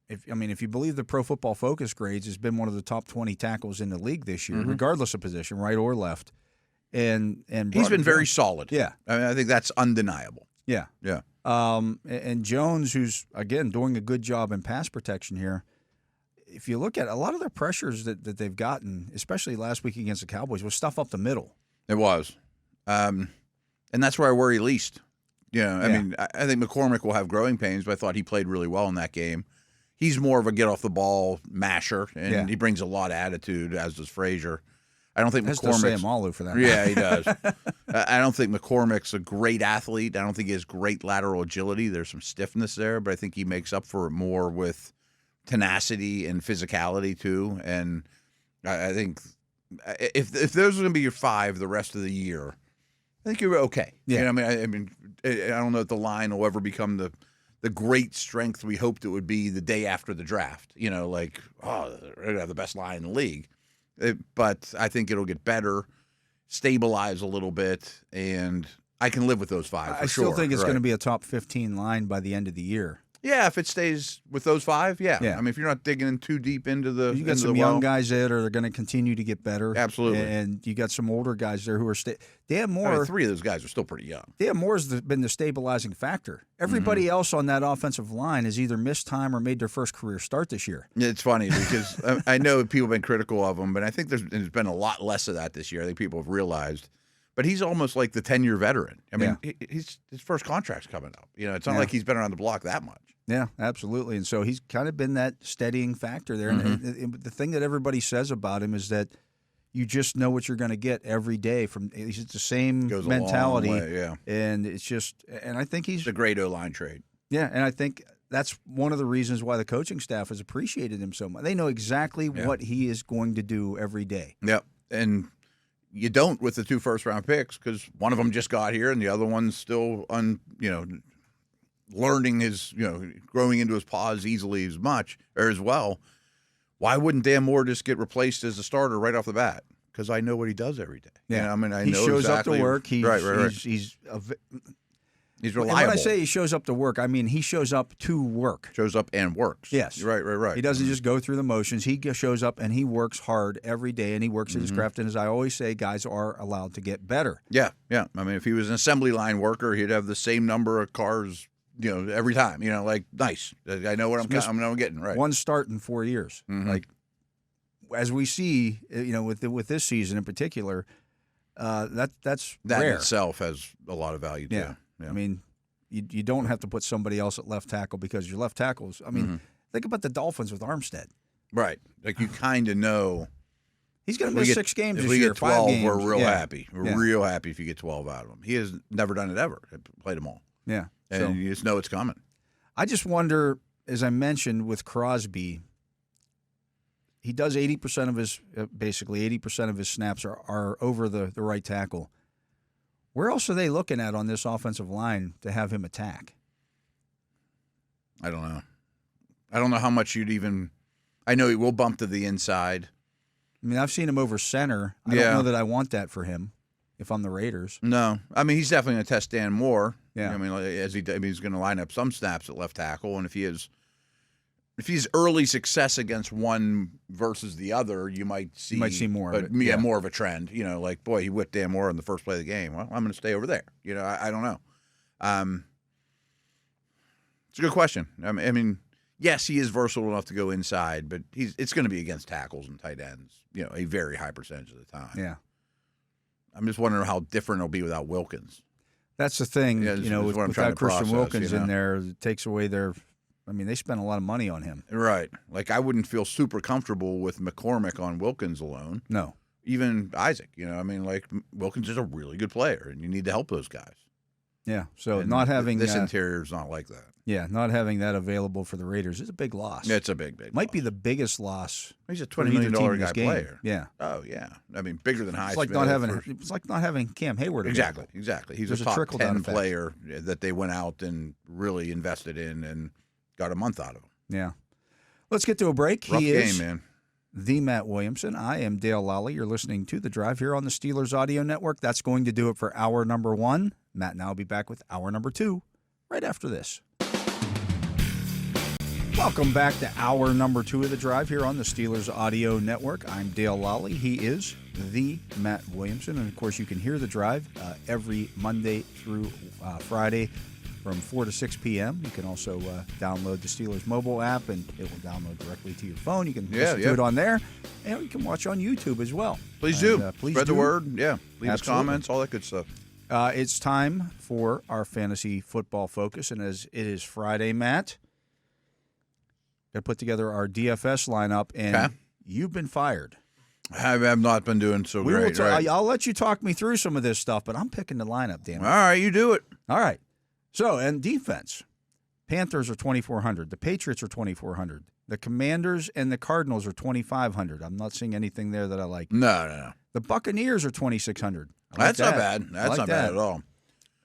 if you believe the Pro Football Focus grades, has been one of the top 20 tackles in the league this year, regardless of position, right or left. And he's been very solid. Yeah. I mean, I think that's undeniable. Yeah. Yeah. And Jones, who's, again, doing a good job in pass protection here, if you look at a lot of their pressures that they've gotten, especially last week against the Cowboys, was stuff up the middle. It was. And that's where I worry least. I mean, I think McCormick will have growing pains, but I thought he played really well in that game. He's more of a get-off-the-ball masher, and he brings a lot of attitude, as does Frazier. I don't think McCormick's Malu for that. Yeah, he does. I don't think McCormick's a great athlete. I don't think he has great lateral agility. There's some stiffness there, but I think he makes up for it more with tenacity and physicality too. And I think if those are going to be your 5 the rest of the year, I think you're okay. Yeah. I mean, I don't know if the line will ever become the great strength we hoped it would be the day after the draft. They're going to have the best line in the league. But I think it'll get better, stabilize a little bit, and I can live with those 5 for I still sure. think it's going to be a top 15 line by the end of the year. Yeah, if it stays with those 5, yeah. Yeah. I mean, if you're not digging in too deep into the You got some young guys there that are going to continue to get better. Absolutely. And you got some older guys there who are Dan Moore. I mean, 3 of those guys are still pretty young. Dan Moore's been the stabilizing factor. Everybody else on that offensive line has either missed time or made their first career start this year. It's funny because I know people have been critical of him, but I think there's been a lot less of that this year. I think people have realized. But he's almost like the 10-year veteran. I mean, his first contract's coming up. It's not like he's been around the block that much. Yeah, absolutely. And so he's kind of been that steadying factor there. And the thing that everybody says about him is that you just know what you're going to get every day from. It's the same mentality. A long way, yeah. And it's just, and I think he's a great O-line trade. Yeah, and I think that's one of the reasons why the coaching staff has appreciated him so much. They know exactly what he is going to do every day. Yep, and you don't with the 2 first-round picks because one of them just got here and the other one's still learning his, growing into his paws easily as well. Why wouldn't Dan Moore just get replaced as a starter right off the bat? Because I know what he does every day. Yeah, I mean, he know shows exactly. up to work. Right. He's And reliable. when I say he shows up to work, I mean he shows up to work. Shows up and works. Yes. Right. He doesn't just go through the motions. He shows up and he works hard every day, and he works at his craft. And as I always say, guys are allowed to get better. Yeah. I mean, if he was an assembly line worker, he'd have the same number of cars, every time. Like, nice. I know what I'm getting, right. One start in 4 years. Like, as we see, with this season in particular, that's that rare. in itself has a lot of value, too. Yeah. I mean, you don't have to put somebody else at left tackle because your left tackles. I mean, think about the Dolphins with Armstead. Right. Like, you kind of know. He's going to miss 6 games if this we year. get 12, 5 games. we're real happy. We're Yeah. real happy if you get 12 out of him. He has never done it ever. Played them all. Yeah. And So you just know it's coming. I just wonder, as I mentioned with Crosby, he does 80% of his basically 80% of his snaps are over the right tackle. Where else are they looking at on this offensive line to have him attack? I don't know. I don't know how much you'd even. I know he will bump to the inside. I mean, I've seen him over center. I don't know that I want that for him if I'm the Raiders. No, I mean he's definitely going to test Dan Moore. Yeah. I mean, he's going to line up some snaps at left tackle, and if he's early success against one versus the other, you might see more of it. Yeah, more of a trend. Like boy, he whipped Dan Moore in the first play of the game. Well, I'm going to stay over there. I don't know. It's a good question. I mean, yes, he is versatile enough to go inside, but it's going to be against tackles and tight ends. A very high percentage of the time. Yeah. I'm just wondering how different it'll be without Wilkins. That's the thing, Yeah, with what I'm trying without to Christian process, Wilkins in there, it takes away their. I mean, they spent a lot of money on him. Right. Like, I wouldn't feel super comfortable with McCormick on Wilkins alone. No. Even Isaac, I mean, like, Wilkins is a really good player, and you need to help those guys. Yeah. So And not having this interior is not like that. Yeah, not having that available for the Raiders is a big loss. It's a big Might loss. be the biggest loss. He's a for $20 either team million in this guy game. player. Yeah. Oh, yeah. I mean, bigger than Highsmith. It's like not having Cam Hayward available. Exactly. He's There's a a top trickle-down 10 effect. player that they went out and really invested in and got a month out of him. Yeah. Let's get to a break. Rough He game, is man. the Matt Williamson. I am Dale Lolley. You're listening to The Drive here on the Steelers Audio Network. That's going to do it for hour number 1. Matt and I will be back with hour number 2 right after this. Welcome back to hour number 2 of The Drive here on the Steelers Audio Network. I'm Dale Lolley. He is the Matt Williamson. And, of course, you can hear The Drive every Monday through Friday from 4 to 6 p.m. You can also download the Steelers mobile app, and it will download directly to your phone. You can listen to it on there, and you can watch on YouTube as well. Please do. Please Spread do. the word. Yeah. Leave us Absolutely. comments, all that good stuff. It's time for our fantasy football focus, and as it is Friday, Matt, got to put together our DFS lineup, and you've been fired. I have not been doing so great. Right. I'll let you talk me through some of this stuff, but I'm picking the lineup, damn it. All right, you do it. All right. So, and defense, Panthers are 2,400. The Patriots are 2,400. The Commanders and the Cardinals are 2,500. I'm not seeing anything there that I like. No. The Buccaneers are 2,600. That's not bad. That's not bad at all.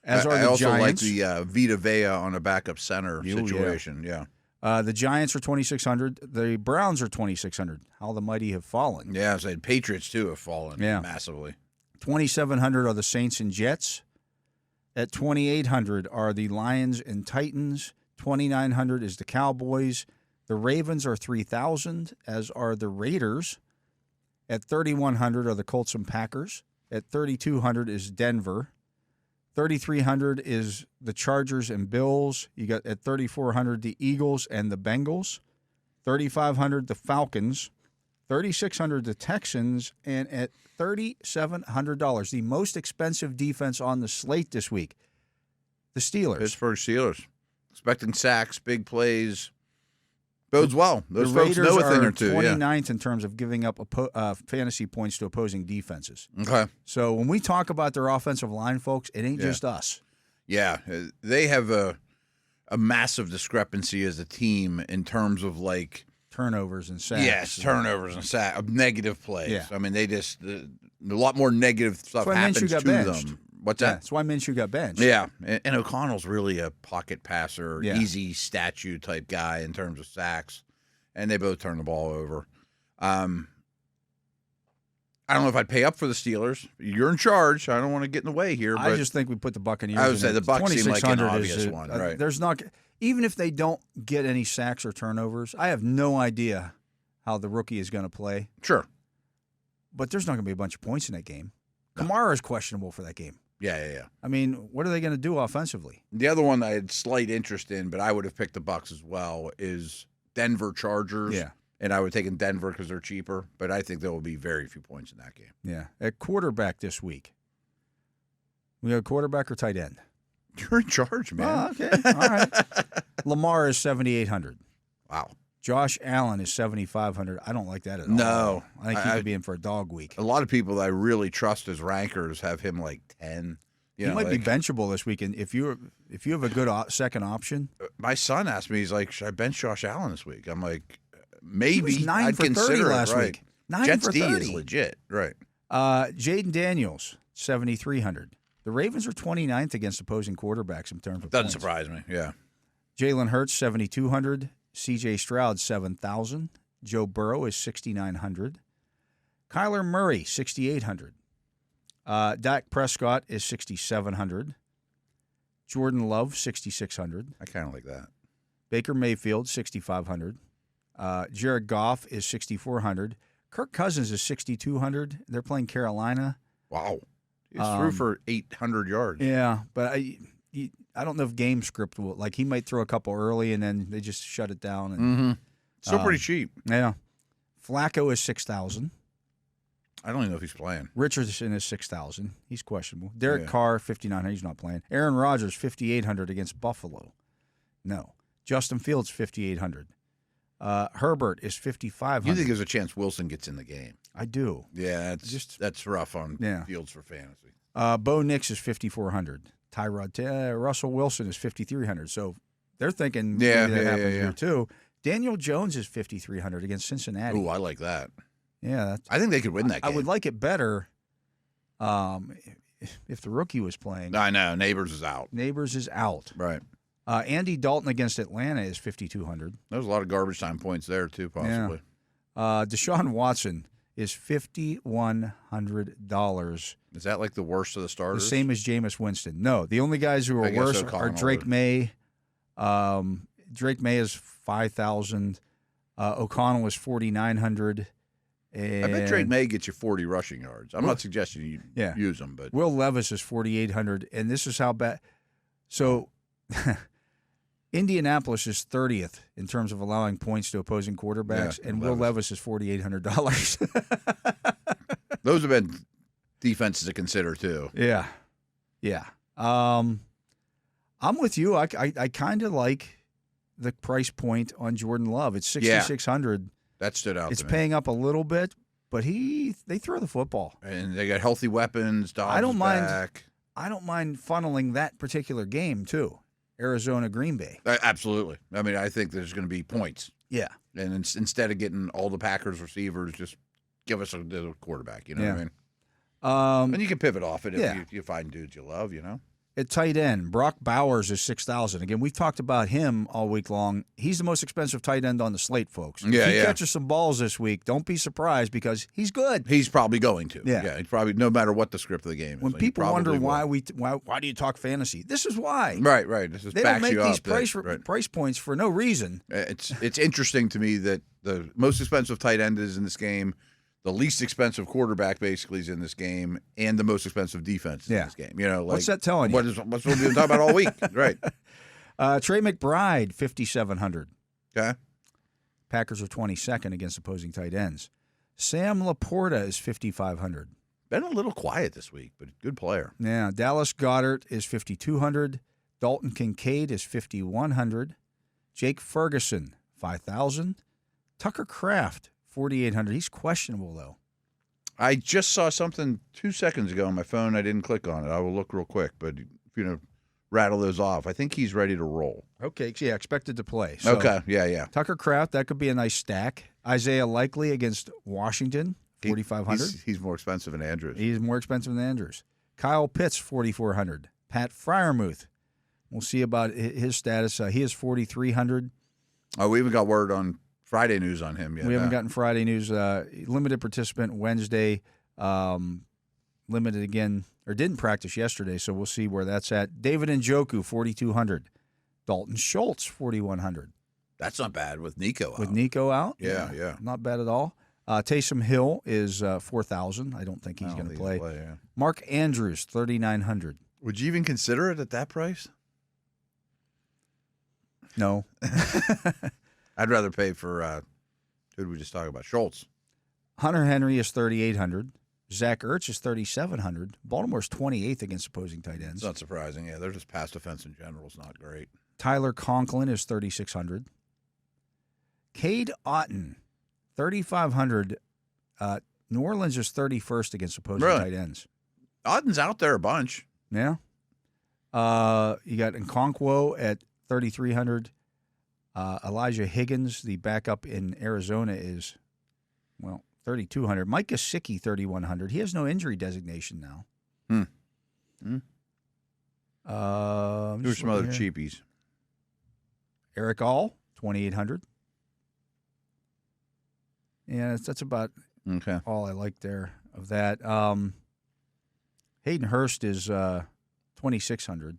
As are I the also Giants. like the Vita Vea on a backup center situation. Yeah. The Giants are 2,600. The Browns are 2,600. How the mighty have fallen. Yeah, I said Patriots too have fallen massively. 2,700 are the Saints and Jets. At 2,800 are the Lions and Titans. 2,900 is the Cowboys. The Ravens are 3,000, as are the Raiders. At 3,100 are the Colts and Packers. At 3,200 is Denver. 3,300 is the Chargers and Bills. You got at 3,400 the Eagles and the Bengals. 3,500 the Falcons. 3,600 the Texans, and at $3,700, the most expensive defense on the slate this week, the Steelers. Pittsburgh Steelers. Expecting sacks, big plays. Bodes well. Those the folks Raiders know a thing are or two. 29th in terms of giving up fantasy points to opposing defenses. Okay. So when we talk about their offensive line, folks, it ain't just us. Yeah. They have a massive discrepancy as a team in terms of like turnovers and sacks. Yes, turnovers and sacks, negative plays. Yeah. I mean, they just a lot more negative stuff happens to them. What's that? That's why Minshew got benched. Yeah, and O'Connell's really a pocket passer, Yeah. easy statue type guy in terms of sacks, and they both turn the ball over. I don't know if I'd pay up for the Steelers. You're in charge. I don't want to get in the way here. But I just think we put the Buccaneers. I would say the Bucs seem like an 2,600 obvious one, right? There's not, even if they don't get any sacks or turnovers, I have no idea how the rookie is going to play. Sure. But there's not going to be a bunch of points in that game. Kamara is questionable for that game. Yeah. I mean, what are they going to do offensively? The other one I had slight interest in, but I would have picked the Bucs as well, is Denver Chargers. Yeah. And I would have taken Denver because they're cheaper, but I think there will be very few points in that game. Yeah. At quarterback this week, we got quarterback or tight end? You're in charge, man. Oh, okay. All right. Lamar is 7,800. Wow. Josh Allen is 7,500. I don't like that at all. No. I think he could be in for a dog week. A lot of people that I really trust as rankers have him like 10. He might be benchable this weekend if you have a good second option. My son asked me, he's like, should I bench Josh Allen this week? I'm like, maybe. He was 9 I'd for 30 consider last it, right. week. 9 Jets for D 30. is legit, right? Jaden Daniels, 7,300. The Ravens are 29th against opposing quarterbacks in terms of Doesn't points. surprise me, yeah. Jalen Hurts, 7,200. C.J. Stroud, 7,000. Joe Burrow is 6,900. Kyler Murray, 6,800. Dak Prescott is 6,700. Jordan Love, 6,600. I kind of like that. Baker Mayfield, 6,500. Jared Goff is 6,400. Kirk Cousins is 6,200. They're playing Carolina. Wow. He's threw for 800 yards. Yeah, but I don't know if game script will, like, he might throw a couple early and then they just shut it down. And, Still pretty cheap. Yeah. Flacco is 6,000. I don't even know if he's playing. Richardson is 6,000. He's questionable. Derek Carr, 5,900. He's not playing. Aaron Rodgers, 5,800 against Buffalo. No. Justin Fields, 5,800. Herbert is 5,500. You think there's a chance Wilson gets in the game? I do. Yeah, that's rough on Fields for fantasy. Bo Nix is 5,400. Russell Wilson is 5,300. So they're thinking maybe that happens here too. Daniel Jones is 5,300 against Cincinnati. Ooh, I like that. Yeah, I think they could win that game. I would like it better if the rookie was playing. I know. Neighbors is out. Neighbors is out. Right. Andy Dalton against Atlanta is 5,200. There's a lot of garbage time points there, too, possibly. Yeah. Deshaun Watson is $5,100. Is that like the worst of the starters? The same as Jameis Winston. No, the only guys who are worse are Drake May. Drake May is 5,000. O'Connell is 4,900. I bet Drake May gets you 40 rushing yards. I'm not suggesting you use them, but Will Levis is 4,800, and this is how bad. So, Indianapolis is 30th in terms of allowing points to opposing quarterbacks, and Will Levis is $4,800. Those have been defenses to consider too. Yeah. I'm with you. I kind of like the price point on Jordan Love. It's 6,600. That stood out. It's to me. paying up a little bit, but they throw the football, and they got healthy weapons. Dobbs I don't mind. Back. I don't mind funneling that particular game too. Arizona, Green Bay. Absolutely. I mean, I think there's going to be points. Yeah. And instead of getting all the Packers receivers, just give us a quarterback. You know what I mean? And you can pivot off it if you find dudes you love. You know. At tight end, Brock Bowers is 6,000. Again, we've talked about him all week long. He's the most expensive tight end on the slate, folks. If he catches some balls this week, don't be surprised because he's good. He's probably going to. Yeah. He's probably, no matter what the script of the game is. When people wonder why do you talk fantasy, this is why. Right. This they don't make these price points for no reason. It's interesting to me that the most expensive tight end is in this game. The least expensive quarterback basically is in this game, and the most expensive defense is in this game. You know, like, what's that telling you? What's what we've been talking about all week, right? Trey McBride, 5,700. Okay. Packers are 22nd against opposing tight ends. Sam Laporta is 5,500. Been a little quiet this week, but good player. Yeah. Dallas Goedert is 5,200. Dalton Kincaid is 5,100. Jake Ferguson, 5,000. Tucker Kraft, 4,800. He's questionable, though. I just saw something 2 seconds ago on my phone. I didn't click on it. I will look real quick, but rattle those off. I think he's ready to roll. Okay, yeah, expected to play. So, okay, yeah. Tucker Kraft, that could be a nice stack. Isaiah Likely against Washington, 4,500. He's more expensive than Andrews. He's more expensive than Andrews. Kyle Pitts, 4,400. Pat Freiermuth, we'll see about his status. He is 4,300. Oh, we even got word on Friday news on him yet. We haven't gotten Friday news. Limited participant Wednesday. Limited again, or didn't practice yesterday, so we'll see where that's at. David Njoku, 4,200. Dalton Schultz, 4,100. That's not bad with Nico out. With Nico out? Yeah. Not bad at all. Taysom Hill is 4,000. I don't think he's going to play. Yeah. Mark Andrews, 3,900. Would you even consider it at that price? No. I'd rather pay for, who did we just talk about? Schultz. Hunter Henry is 3,800. Zach Ertz is 3,700. Baltimore's 28th against opposing tight ends. It's not surprising. Yeah, they're just pass defense in general is not great. Tyler Conklin is 3,600. Cade Otton, 3,500. New Orleans is 31st against opposing tight ends. Otton's out there a bunch. Yeah. You got Nkonkwo at 3,300. Elijah Higgins, the backup in Arizona, is, 3,200. Mike Gesicki, 3,100. He has no injury designation now. Who's some other cheapies? Eric All, 2,800. Yeah, that's about all I like there of that. Hayden Hurst is 2,600.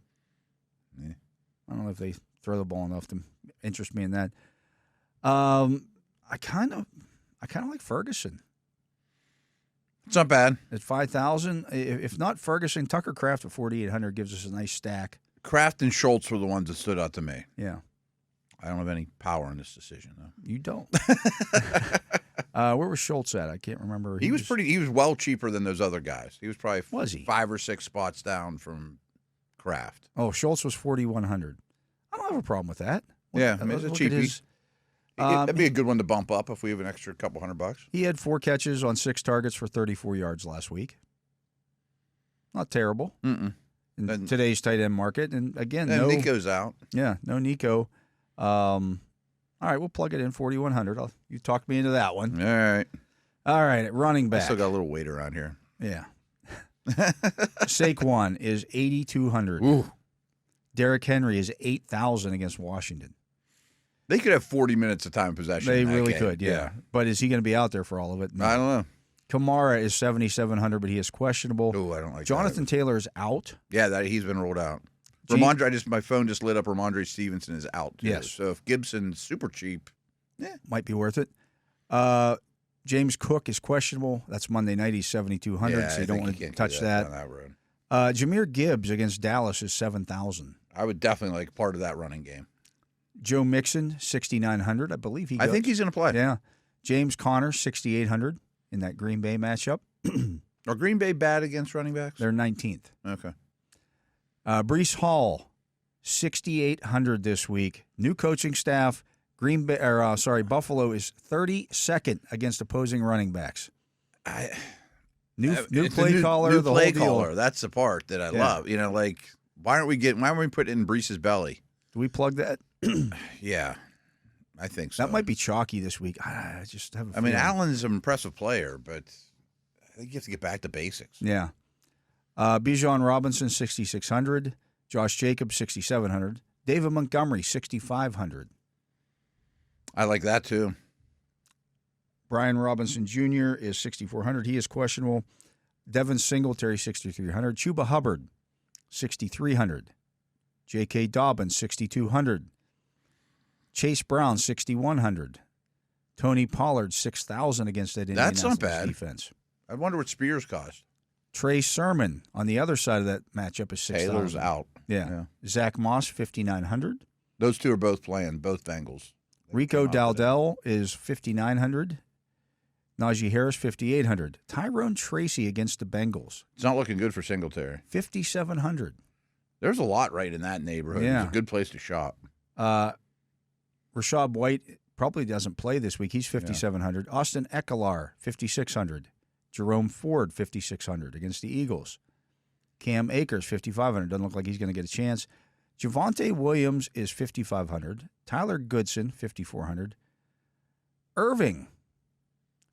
Yeah. I don't know if they throw the ball enough to interest me in that. I kind of like Ferguson. It's not bad. At 5,000, if not Ferguson, Tucker Kraft at 4,800 gives us a nice stack. Kraft and Schultz were the ones that stood out to me. Yeah. I don't have any power in this decision, though. You don't. Where was Schultz at? I can't remember. He was well cheaper than those other guys. He was probably 5 or 6 spots down from Kraft. Oh, Schultz was 4,100. I don't have a problem with that. Yeah, I mean, it's a cheapie. It'd be a good one to bump up if we have an extra couple $100. He had 4 catches on 6 targets for 34 yards last week. Not terrible. In today's tight end market. And again, no Nico's out. Yeah, no Nico. All right, we'll plug it in 4,100. You talked me into that one. All right, at running back. I still got a little weight around here. Yeah. Saquon is 8,200. Ooh. Derrick Henry is 8,000 against Washington. They could have 40 minutes of time possession. They really could, yeah. But is he going to be out there for all of it? No. I don't know. Kamara is 7,700, but he is questionable. Oh, I don't like Jonathan that. Taylor is out. Yeah, he's been rolled out. My phone just lit up. Ramondre Stevenson is out. Too. Yes. So if Gibson's super cheap, might be worth it. James Cook is questionable. That's Monday night. He's 7,200, so you don't want to touch that. On that road. Jahmyr Gibbs against Dallas is 7,000. I would definitely like part of that running game. Joe Mixon, 6,900. I believe he goes. I think he's going to play. Yeah. James Conner, 6,800 in that Green Bay matchup. Are Green Bay bad against running backs? They're 19th. Okay. Breece Hall, 6,800 this week. New coaching staff. Buffalo is 32nd against opposing running backs. New play caller. New the play whole caller. deal. That's the part that I love. You know, like why aren't we putting it in Breece's belly? Do we plug that? Yeah, I think so. That might be chalky this week. I just have. I mean, Allen's an impressive player, but I think you have to get back to basics. Yeah. Bijan Robinson, 6,600. Josh Jacobs, 6,700. David Montgomery, 6,500. I like that too. Brian Robinson Jr. is 6,400. He is questionable. Devin Singletary, 6,300. Chuba Hubbard, 6,300. J.K. Dobbins, 6,200. Chase Brown, 6,100. Tony Pollard, 6,000 against that Indianapolis That's not bad. defense. I wonder what Spears cost. Trey Sermon on the other side of that matchup is 6,000. Taylor's out. Yeah. Zach Moss, 5,900. Those two are both playing, both Bengals. Rico Dowdell is 5,900. Najee Harris, 5,800. Tyrone Tracy against the Bengals. It's not looking good for Singletary. 5,700. There's a lot right in that neighborhood. Yeah. It's a good place to shop. Rashad White probably doesn't play this week. He's 5,700. Austin Ekeler, 5,600. Jerome Ford, 5,600 against the Eagles. Cam Akers, 5,500. Doesn't look like he's going to get a chance. Javonte Williams is 5,500. Tyler Goodson, 5,400. Irving,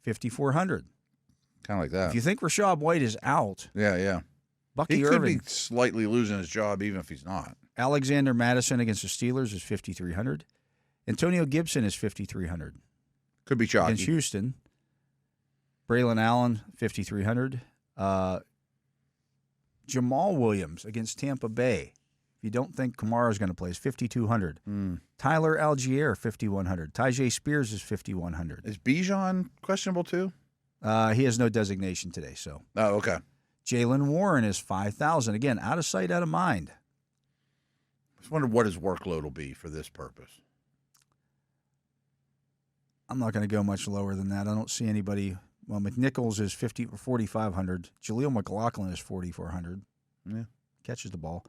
5,400. Kind of like that. If you think Rashad White is out, Yeah. Bucky He could Irving. be slightly losing his job even if he's not. Alexander Madison against the Steelers is 5,300. Antonio Gibson is 5,300. Could be Against chalky. Houston. Braylon Allen, 5,300. Jamal Williams against Tampa Bay. If you don't think Kamara's going to play, is 5,200. Tyler Algier, 5,100. Tyjae Spears is 5,100. Is Bijan questionable too? He has no designation today, so. Oh, okay. Jalen Warren is 5,000. Again, out of sight, out of mind. I just wonder what his workload will be for this purpose. I'm not going to go much lower than that. I don't see anybody. Well, McNichols is 4,500. Jaleel McLaughlin is 4,400. Yeah. Catches the ball.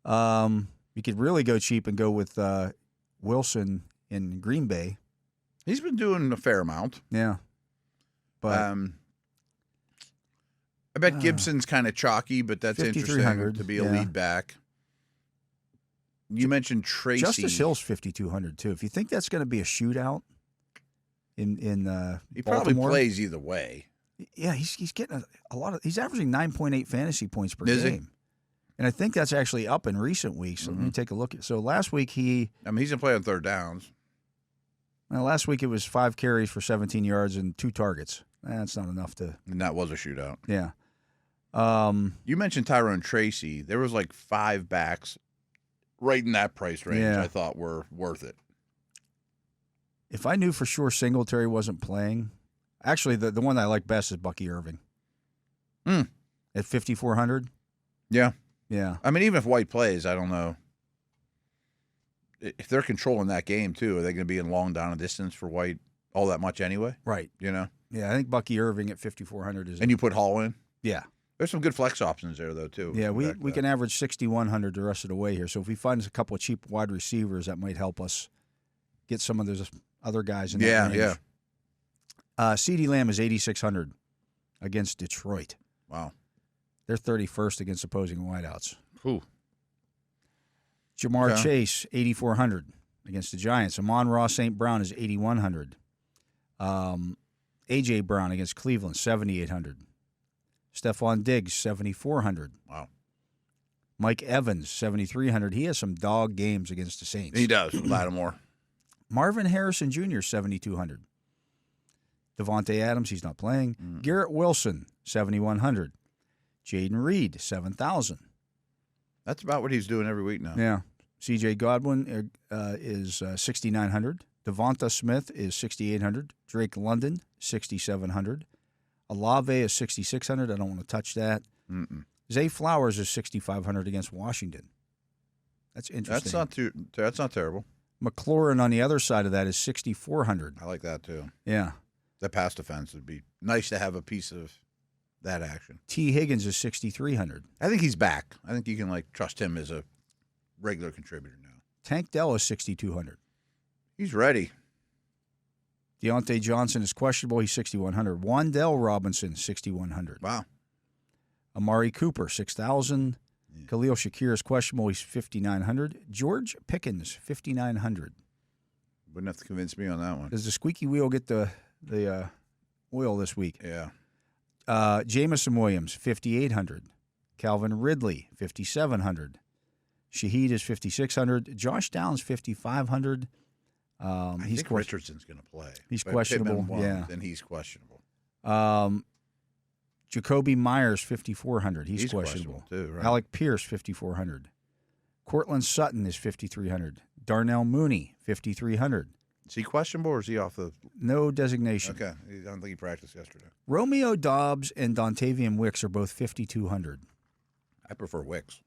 You could really go cheap and go with Wilson in Green Bay. He's been doing a fair amount. Yeah. But I bet Gibson's kind of chalky, but that's interesting to be a lead back. You mentioned Tracy. Justice Hill's 5,200 too. If you think that's going to be a shootout in he Baltimore, probably plays either way. Yeah, he's getting a lot of. He's averaging 9.8 fantasy points per Is he? game, and I think that's actually up in recent weeks. So let me take a look. So last week he's going to play on third downs. Well, last week it was 5 carries for 17 yards and 2 targets. That's not enough to. And that was a shootout. Yeah. You mentioned Tyrone Tracy. There was like 5 backs right in that price range I thought were worth it. If I knew for sure Singletary wasn't playing, actually the one I like best is Bucky Irving. At 5,400. Yeah. Yeah. I mean, even if White plays, I don't know. If they're controlling that game, too, are they going to be in long down and distance for White all that much anyway? Right. You know? Yeah, I think Bucky Irving at 5,400 is. And you put Hall in? Yeah. There's some good flex options there, though, too. Yeah, we can average 6,100 the rest of the way here. So if we find a couple of cheap wide receivers, that might help us get some of those other guys in that range. Yeah. CeeDee Lamb is 8,600 against Detroit. Wow. They're 31st against opposing wideouts. Ooh. Jamar Chase, 8,400 against the Giants. Amon-Ra St. Brown is 8,100. A.J. Brown against Cleveland, 7,800. Stephon Diggs, 7,400. Wow. Mike Evans, 7,300. He has some dog games against the Saints. He does, Lattimore. Marvin Harrison Jr., 7,200. Devontae Adams, he's not playing. Garrett Wilson, 7,100. Jaden Reed, 7,000. That's about what he's doing every week now. Yeah. C.J. Godwin is 6,900. Devonta Smith is 6,800. Drake London, 6,700. Olave is 6,600. I don't want to touch that. Zay Flowers is 6,500 against Washington. That's interesting. That's not terrible. McLaurin on the other side of that is 6,400. I like that, too. Yeah. The pass defense would be nice to have a piece of that action. T. Higgins is 6,300. I think he's back. I think you can trust him as a regular contributor now. Tank Dell is 6,200. He's ready. Deontay Johnson is questionable. He's 6,100. Wan'Dale Robinson, 6,100. Wow. Amari Cooper, 6,000. Khalil Shakir is questionable. He's 5,900. George Pickens, 5,900. Wouldn't have to convince me on that one. Does the squeaky wheel get the oil this week? Yeah. Jamison Williams, 5,800. Calvin Ridley, 5,700. Shaheed is 5,600. Josh Downs, 5,500. I think Richardson's going to play. He's questionable. Then he's questionable. Jacoby Myers, 5,400. He's questionable too. Right? Alec Pierce, 5,400. Cortland Sutton is 5,300. Darnell Mooney, 5,300. Is he questionable or is he off the? No designation. Okay, I don't think he practiced yesterday. Romeo Dobbs and Dontavian Wicks are both 5,200. I prefer Wicks,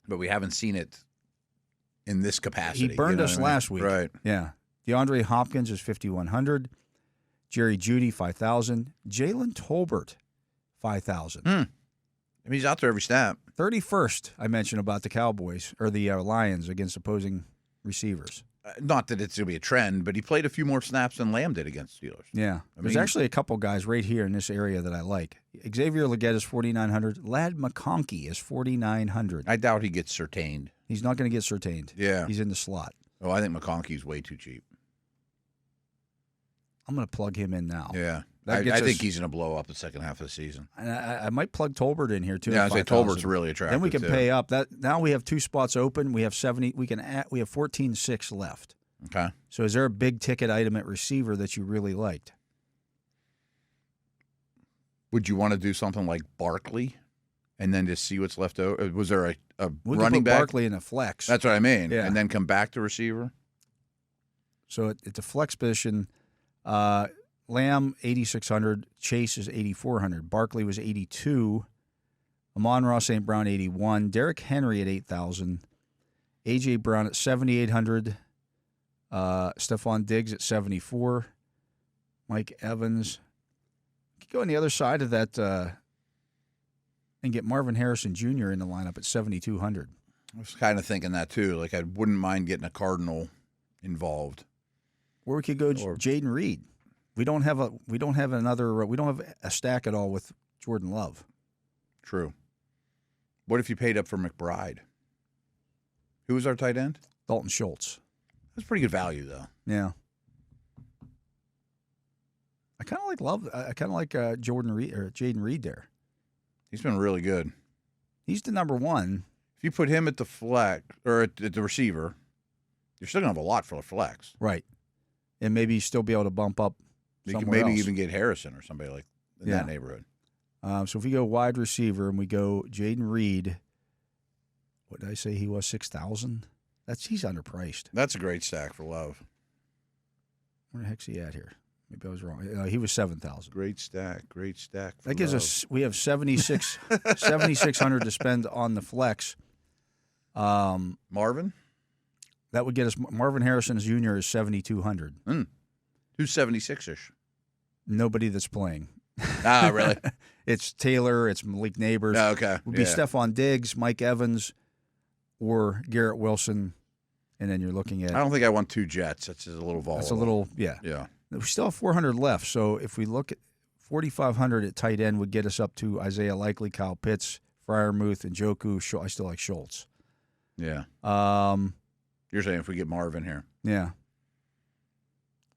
but we haven't seen it in this capacity. He burned us last week. Right. Yeah. DeAndre Hopkins is 5,100. Jerry Jeudy, 5,000. Jalen Tolbert, 5,000. I mean, he's out there every snap. 31st, I mentioned about the Cowboys, or the Lions against opposing receivers. Not that it's going to be a trend, but he played a few more snaps than Lamb did against Steelers. Yeah. There's actually a couple guys right here in this area that I like. Xavier Legette is 4,900. Ladd McConkey is 4,900. I doubt he gets certained. He's not going to get certained. Yeah. He's in the slot. Oh, I think McConkey's way too cheap. I'm going to plug him in now. Yeah. I think he's going to blow up the second half of the season. And I might plug Tolbert in here too. Yeah, I say Tolbert's really attractive. Then we can pay up. Now we have 2 spots open. We have 70. We have 14.6 left. Okay. So is there a big ticket item at receiver that you really liked? Would you want to do something like Barkley and then just see what's left over? Was there a We running could put back? Barkley in a flex. That's what I mean. Yeah. And then come back to receiver? So it's a flex position. Lamb 8,600, Chase is 8,400, Barkley was 82, Amon-Ra St. Brown 81, Derrick Henry at 8,000, A.J. Brown at 7,800, Stephon Diggs at 74, Mike Evans. You could go on the other side of that and get Marvin Harrison Jr. in the lineup at 7,200. I was kind of thinking that too. Like I wouldn't mind getting a Cardinal involved. Or we could go Jaden Reed. We don't have a stack at all with Jordan Love. True. What if you paid up for McBride? Who was our tight end? Dalton Schultz. That's pretty good value, though. Yeah. I kind of like Love. I kind of like Jordan Reed or Jaden Reed there. He's been really good. He's the number one. If you put him at the flex or at the receiver, you're still gonna have a lot for the flex. Right. And maybe still be able to bump up. You can somewhere maybe else. even get Harrison or somebody like in that neighborhood. So if we go wide receiver and we go Jaden Reed, what did I say he was 6,000? He's underpriced. That's a great stack for Love. Where the heck's he at here? Maybe I was wrong. He was 7,000. Great stack. Great stack. For That gives Love. us. We have 7,600 to spend on the flex. Marvin. That would get us. Marvin Harrison Jr. is 7,200. Who's 76-ish? Nobody that's playing. Ah, really? It's Taylor. It's Malik Neighbors. Oh, okay. Would be Stephon Diggs, Mike Evans, or Garrett Wilson, and then you're looking at. I don't think I want two Jets. That's just a little volatile. That's a little, yeah. Yeah. We still have 400 left. So if we look at 4,500 at tight end, would get us up to Isaiah Likely, Kyle Pitts, Freiermuth, and Njoku. I still like Schultz. Yeah. You're saying if we get Marvin here. Yeah.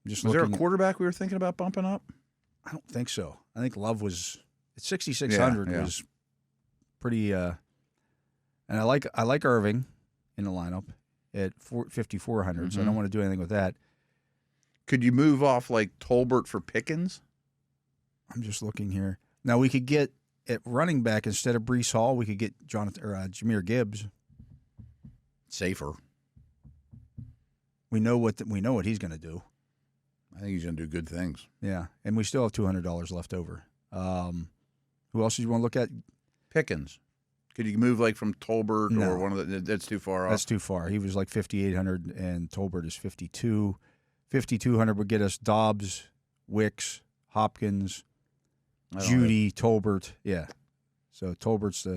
Was there a quarterback we were thinking about bumping up? I don't think so. I think Love was at 6,600 was pretty. And I like Irving in the lineup at 5,400. So I don't want to do anything with that. Could you move off like Tolbert for Pickens? I'm just looking here. Now we could get at running back instead of Breece Hall. We could get Jahmyr Gibbs. Safer. We know what he's going to do. I think he's going to do good things. Yeah, and we still have $200 left over. Who else do you want to look at? Pickens. Could you move like from Tolbert No. or one of the? That's too far off. That's too far. He was like 5,800, and Tolbert is 52. 5,200 would get us Dobbs, Wicks, Hopkins, Judy, Tolbert. Yeah. So Tolbert's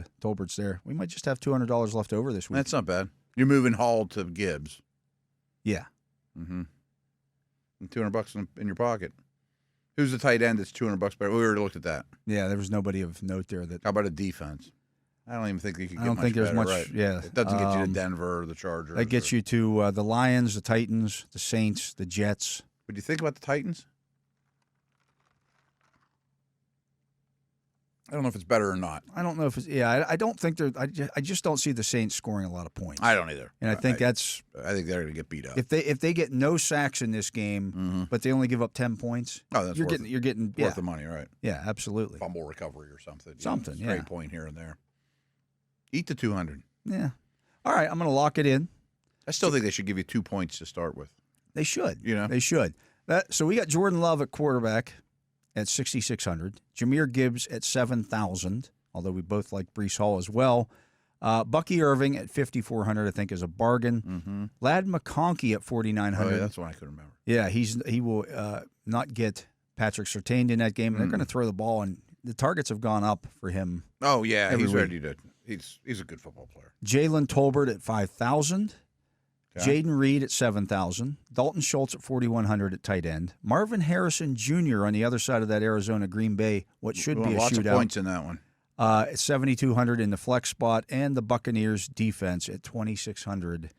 there. We might just have $200 left over this week. That's not bad. You're moving Hall to Gibbs. Yeah. Mm-hmm. And $200 in your pocket. Who's the tight end that's $200 better? We already looked at that. Yeah, there was nobody of note there. How about a defense? I don't even think you could get I don't much think there's better, much. right? Yeah, It doesn't get you to Denver or the Chargers. That gets you to the Lions, the Titans, the Saints, the Jets. What do you think about the Titans? I don't know if it's better or not. I don't know if it's. Yeah, I don't think they're. I just don't see the Saints scoring a lot of points. I don't either. And I think that's. I think they're going to get beat up. If they get no sacks in this game, but they only give up 10 points. Oh, that's you're getting worth the money, right? Yeah, absolutely. Fumble recovery or something. Something, straight point here and there. Eat the 200. Yeah. All right, I'm going to lock it in. I still think they should give you 2 points to start with. They should. You know? They should. So we got Jordan Love at quarterback at 6,600. Jahmyr Gibbs at 7,000, although we both like Breece Hall as well. Bucky Irving at 5,400, I think, is a bargain. Mm-hmm. Lad McConkey at 4,900. Oh, yeah, that's one I couldn't remember. Yeah, he will not get Patrick Surtain in that game. And they're going to throw the ball, and the targets have gone up for him. Oh, yeah, he's week. ready to. He's a good football player. Jalen Tolbert at 5,000. Okay. Jaden Reed at 7,000. Dalton Schultz at 4,100 at tight end. Marvin Harrison Jr. on the other side of that Arizona-Green Bay, what should be a lots shootout. of points in that one. At 7,200 in the flex spot, and the Buccaneers defense at 2,600.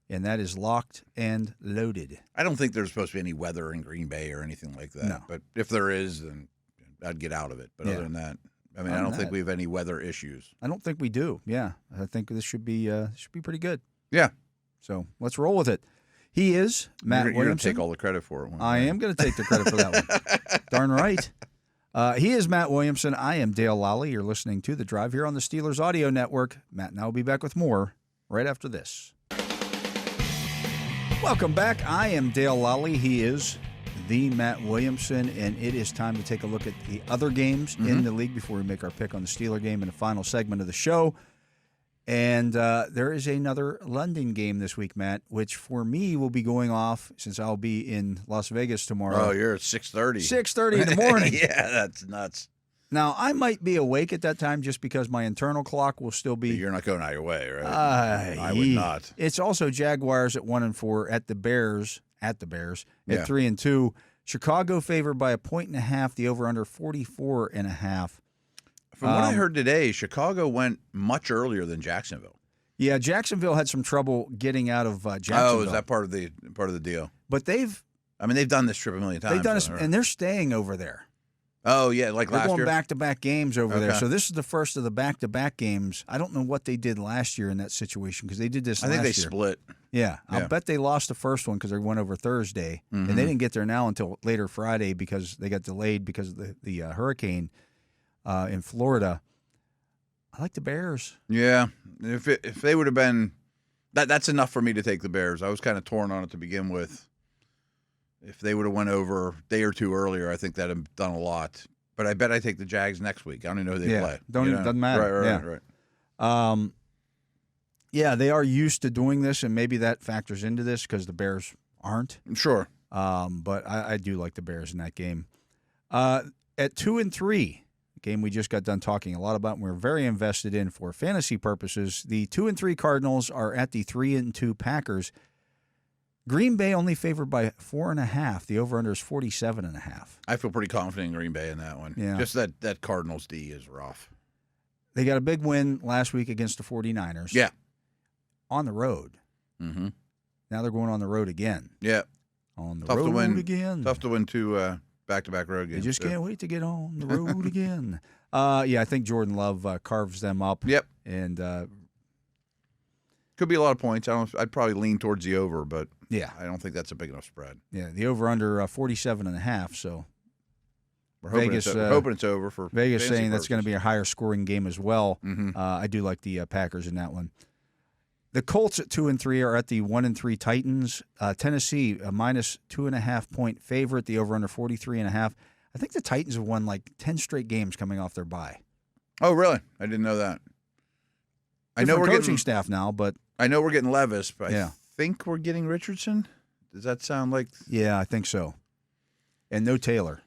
And that is locked and loaded. I don't think there's supposed to be any weather in Green Bay or anything like that. No. But if there is, then I'd get out of it. But other than that, I mean, I don't think we have any weather issues. I don't think we do. Yeah, I think this should be pretty good. Yeah. So let's roll with it. He is Matt You're going to Williamson. take all the credit for it. I am going to take the credit for that one. Darn right. He is Matt Williamson. I am Dale Lolley. You're listening to The Drive here on the Steelers Audio Network. Matt and I will be back with more right after this. Welcome back. I am Dale Lolley. He is the Matt Williamson, and it is time to take a look at the other games in the league before we make our pick on the Steeler game in the final segment of the show. And there is another London game this week, Matt, which for me will be going off since I'll be in Las Vegas tomorrow. Oh, you're at 6:30. 6:30 in the morning. Yeah, that's nuts. Now, I might be awake at that time just because my internal clock will still be. You're not going out of your way, right? I would not. It's also Jaguars at 1-4 at the Bears at 3-2. Chicago favored by 1.5. The over/under 44.5. From what I heard today, Chicago went much earlier than Jacksonville. Yeah, Jacksonville had some trouble getting out of Jacksonville. Oh, is that part of the deal? But they've done this trip a million times. They've done this, and they're staying over there. Oh yeah, like they're last year. They're going back-to-back games over there. So this is the first of the back-to-back games. I don't know what they did last year in that situation because they did this. I think they split. Yeah, I'll bet they lost the first one because they went over Thursday, and they didn't get there now until later Friday because they got delayed because of the hurricane in Florida. I like the Bears. Yeah, if they would have been, that's enough for me to take the Bears. I was kind of torn on it to begin with. If they would have went over a day or two earlier, I think that'd have done a lot. But I bet I take the Jags next week. I don't even know who they play. Doesn't matter. Right. Yeah, they are used to doing this, and maybe that factors into this because the Bears aren't. Sure. But I do like the Bears in that game. At 2-3. Game we just got done talking a lot about and we're very invested in for fantasy purposes. The 2-3 Cardinals are at the 3-2 Packers. Green Bay only favored by 4.5. The over/under is 47.5. I feel pretty confident in Green Bay in that one. Yeah. Just that Cardinals D is rough. They got a big win last week against the 49ers. Yeah. On the road. Mm-hmm. Now they're going on the road again. Yeah. On the road again. Tough to win two back-to-back road games. They just can't wait to get on the road again. Yeah, I think Jordan Love carves them up. Yep. And could be a lot of points. I'd probably lean towards the over, but yeah, I don't think that's a big enough spread. Yeah, the over/under 47.5. So we're hoping it's over for Vegas, saying purposes. that's going to be a higher scoring game as well. Mm-hmm. I do like the Packers in that one. The Colts at 2-3 are at the 1-3 Titans. Tennessee a minus 2.5 point favorite. The over/under 43.5. I think the Titans have won like 10 straight games coming off their bye. Oh, really? I didn't know that. I know we're coaching getting staff now, but I know we're getting Levis, but yeah. I think we're getting Richardson. Does that sound like? Yeah, I think so. And no Taylor.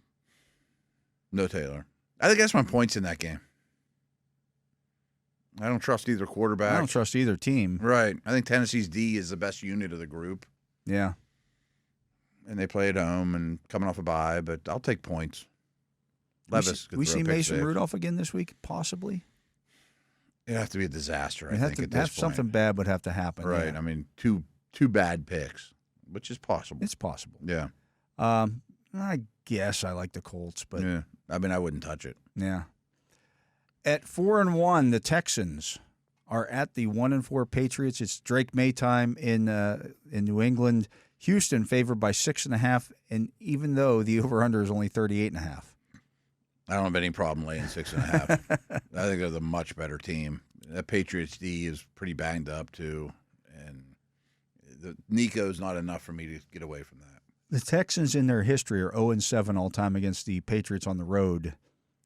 No Taylor. I think that's my points in that game. I don't trust either quarterback. I don't trust either team. Right. I think Tennessee's D is the best unit of the group. Yeah. And they play at home and coming off a bye, but I'll take points. Levis. We see Mason Rudolph again this week, possibly. It'd have to be a disaster, I think, at this point. Something bad would have to happen. Right. Yeah. I mean, two bad picks, which is possible. It's possible. Yeah. I guess I like the Colts, but yeah. I mean, I wouldn't touch it. Yeah. At 4-1, the Texans are at the 1-4 Patriots. It's Drake May time in New England. Houston favored by 6.5, and even though the over/under is only 38.5. I don't have any problem laying 6.5. I think they're the much better team. That Patriots D is pretty banged up too, and Nico's not enough for me to get away from that. The Texans in their history are 0-7 all time against the Patriots on the road.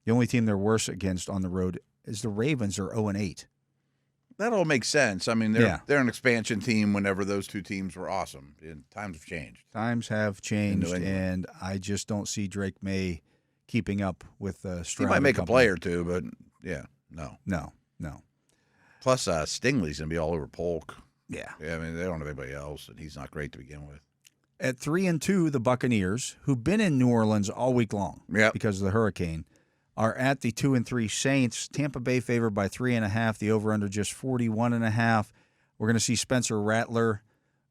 The only team they're worse against on the road is the Ravens are 0-8. That all makes sense. I mean, they're an expansion team whenever those two teams were awesome. And times have changed. Times have changed, and I just don't see Drake May keeping up with Stroud. He might make a play or two, but yeah, no. Plus, Stingley's going to be all over Polk. Yeah. I mean, they don't have anybody else, and he's not great to begin with. At 3-2, the Buccaneers, who've been in New Orleans all week long because of the hurricane, are at the 2-3 Saints. Tampa Bay favored by 3.5. The over/under just 41.5. We're going to see Spencer Rattler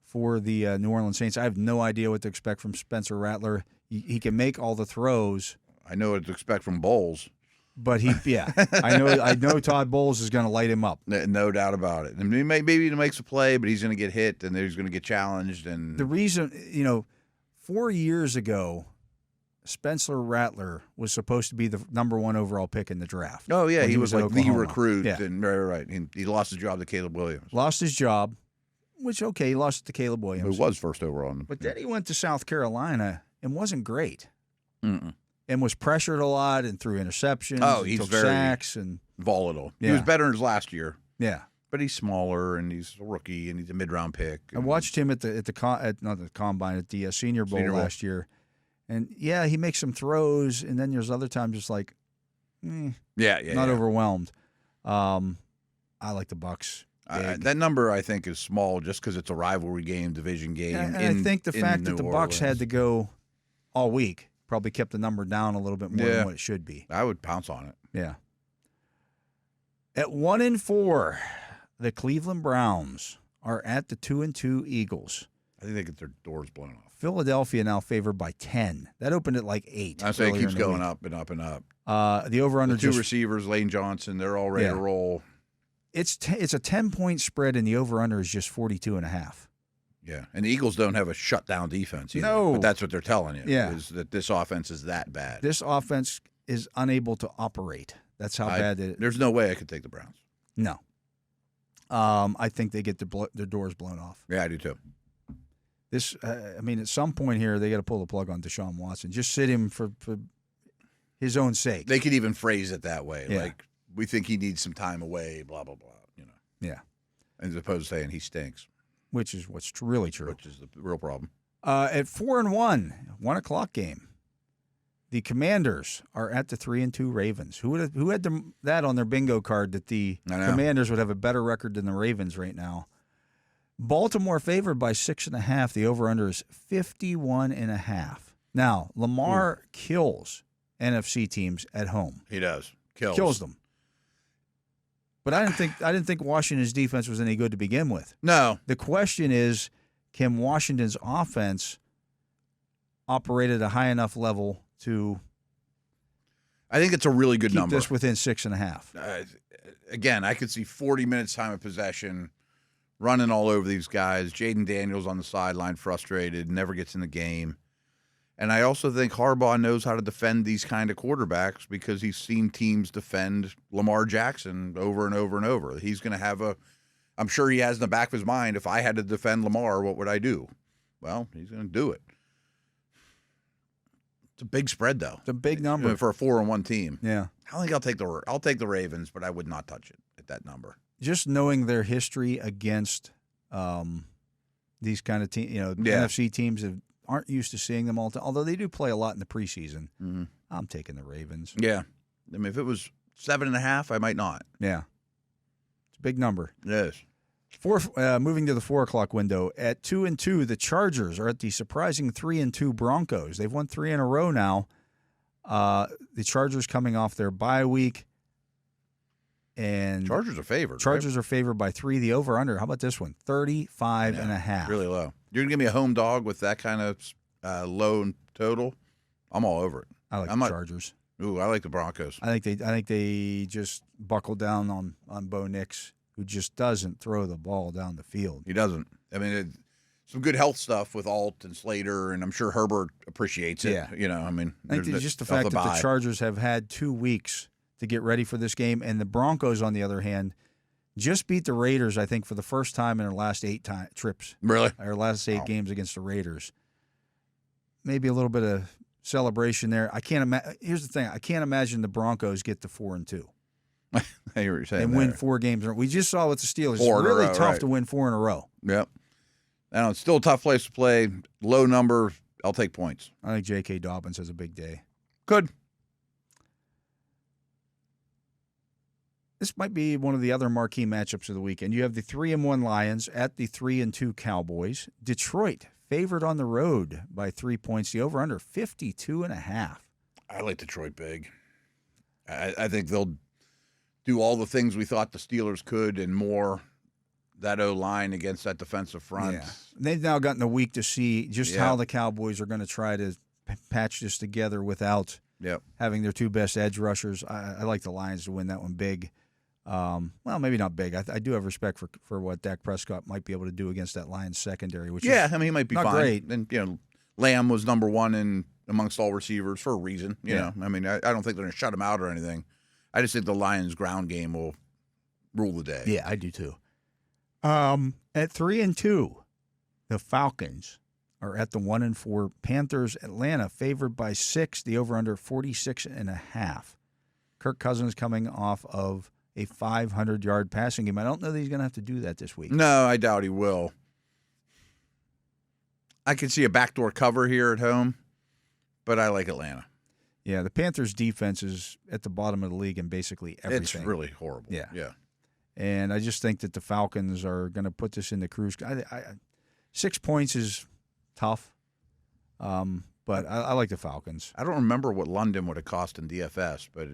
for the New Orleans Saints. I have no idea what to expect from Spencer Rattler. He can make all the throws. I know what to expect from Bowles. But I know Todd Bowles is going to light him up. No doubt about it. And maybe he makes a play, but he's going to get hit and he's going to get challenged. And the reason, 4 years ago, Spencer Rattler was supposed to be the number 1 overall pick in the draft. Oh, yeah, when he was at like the Oklahoma. recruit. Yeah. And right. He lost his job to Caleb Williams. Lost his job, which, okay, he lost it to Caleb Williams. Who was first overall. But then he went to South Carolina and wasn't great. Mm-mm. And was pressured a lot and threw interceptions. Oh, and he's took very sacks and volatile. Yeah. He was better in his last year. yeah. But he's smaller, and he's a rookie, and he's a mid-round pick. I watched him at the combine at the Senior Bowl last year, and yeah, he makes some throws, and then there's other times just like, not overwhelmed. I like the Bucks. That number I think is small, just because it's a rivalry game, division game. And I think the fact that the Bucks Orleans. had to go all week probably kept the number down a little bit more than what it should be. I would pounce on it. Yeah. At 1-4, the Cleveland Browns are at the 2-2 Eagles. I think they get their doors blown off. Philadelphia now favored by 10. That opened at like 8. I say it earlier keeps in the going week. up and up and up. The over-under The two receivers, Lane Johnson, they're all ready to roll. It's a 10-point spread, and the over-under is just 42.5. Yeah, and the Eagles don't have a shutdown defense either. No. But that's what they're telling you, Yeah. is that this offense is that bad. This offense is unable to operate. That's how bad it is. There's no way I could take the Browns. No. I think they get their doors blown off. Yeah, I do too. This, at some point here, they got to pull the plug on Deshaun Watson. Just sit him for his own sake. They could even phrase it that way, Yeah. like we think he needs some time away, blah blah blah. Yeah. As opposed to saying he stinks, Which is what's really true. which is the real problem. At 4-1, 1:00 game, the Commanders are at the 3-2 Ravens. Who had that on their bingo card that the I know. Commanders would have a better record than the Ravens right now? Baltimore favored by 6.5. The over/under is 51.5. Now Lamar kills NFC teams at home. He does Kills them. But I didn't think Washington's defense was any good to begin with. No, The question is, can Washington's offense operate at a high enough level to I think it's a really good keep number. this within 6.5? Again, I could see 40 minutes time of possession, running all over these guys. Jaden Daniels on the sideline, frustrated, never gets in the game. And I also think Harbaugh knows how to defend these kind of quarterbacks because he's seen teams defend Lamar Jackson over and over and over. He's going to have I'm sure he has in the back of his mind, if I had to defend Lamar, what would I do? Well, he's going to do it. It's a big spread, though. It's a big number. For a 4-1 team. Yeah. I think I'll take the Ravens, but I would not touch it at that number. Just knowing their history against these kind of teams, NFC teams aren't used to seeing them all the time, although they do play a lot in the preseason. Mm-hmm. I'm taking the Ravens. Yeah. I mean, if it was 7.5, I might not. Yeah. It's a big number. Yes. Moving to the 4:00 window at 2-2, the Chargers are at the surprising 3-2 Broncos. They've won 3 in a row now. The Chargers coming off their bye week, and Chargers are favored. Chargers are favored by 3. The over/under. How about this one? 35.5. Really low. You're gonna give me a home dog with that kind of low total? I'm all over it. I like the Chargers. Ooh, I like the Broncos. I think they just buckle down on Bo Nix, who just doesn't throw the ball down the field. He doesn't. I mean, some good health stuff with Alt and Slater, and I'm sure Herbert appreciates it. Yeah. I mean, I think just the fact that the Chargers have had 2 weeks to get ready for this game, and the Broncos, on the other hand, just beat the Raiders, I think, for the first time in their last 8 trips. Really? Or last 8 games against the Raiders. Maybe a little bit of celebration there. Here's the thing. I can't imagine the Broncos get to 4-2. I hear what you're saying. And win 4 games. We just saw with the Steelers. It's 4 in a really row, tough right. to win 4 in a row. Yep. I know it's still a tough place to play. Low number. I'll take points. I think J.K. Dobbins has a big day. Good. This might be one of the other marquee matchups of the weekend. You have the 3-1 Lions at the 3-2 Cowboys. Detroit favored on the road by 3 points. The over/under 52.5. I like Detroit big. I think they'll do all the things we thought the Steelers could and more. That O-line against that defensive front. Yeah. They've now gotten a week to see just how the Cowboys are going to try to patch this together without having their 2 best edge rushers. I like the Lions to win that one big. Well, maybe not big. I do have respect for what Dak Prescott might be able to do against that Lions secondary. Which is I mean, he might be not fine. great. And Lamb was number 1 in amongst all receivers for a reason. You know, I mean, I don't think they're going to shut them out or anything. I just think the Lions' ground game will rule the day. Yeah, I do too. At 3-2, the Falcons are at the 1-4 Panthers. Atlanta favored by 6. The over/under 46.5. Kirk Cousins coming off of a 500-yard passing game. I don't know that he's going to have to do that this week. No, I doubt he will. I could see a backdoor cover here at home, but I like Atlanta. Yeah, the Panthers' defense is at the bottom of the league in basically everything. It's really horrible. Yeah. Yeah. And I just think that the Falcons are going to put this in the cruise. 6 points is tough, but I like the Falcons. I don't remember what London would have cost in DFS, but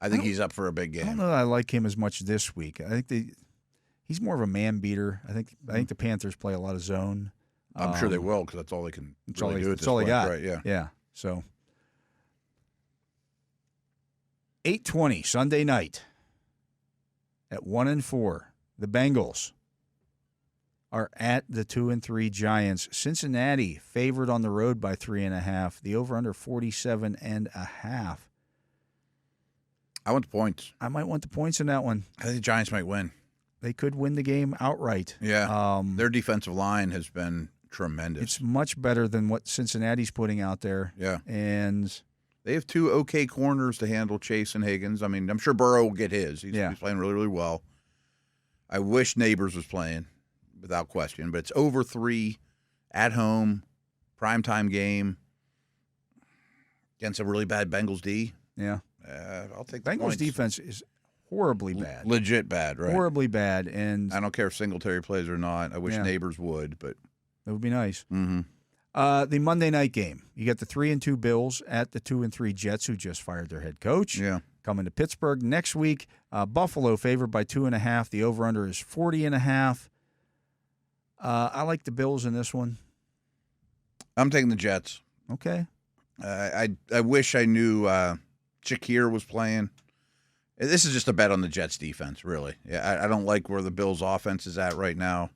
I think he's up for a big game. I don't know that I like him as much this week. I think he's more of a man beater. I think the Panthers play a lot of zone. I'm sure they will because that's all they can do at this point. That's all they got. Right, yeah. Yeah. So 8:20 Sunday night at 1-4, the Bengals are at the 2-3 Giants. Cincinnati favored on the road by 3.5. The over/under 47.5. I want the points. I might want the points in that one. I think the Giants might win. They could win the game outright. Yeah. Their defensive line has been tremendous. It's much better than what Cincinnati's putting out there. Yeah. And they have 2 okay corners to handle Chase and Higgins. I mean, I'm sure Burrow will get his. He's playing really, really well. I wish Neighbors was playing, without question. But it's over 3 at home, primetime game against a really bad Bengals D. Yeah. I'll take the Bengals points. Defense is horribly bad. Legit bad, right? Horribly bad. And I don't care if Singletary plays or not. I wish Neighbors would, but that would be nice. Mm-hmm. The Monday night game. You got the 3-2 Bills at the 2-3 Jets, who just fired their head coach. Yeah. Coming to Pittsburgh next week. Buffalo favored by 2.5. The over/under is 40.5. I like the Bills in this one. I'm taking the Jets. Okay. I wish I knew Shakir was playing. This is just a bet on the Jets defense, really. Yeah, I don't like where the Bills offense is at right now.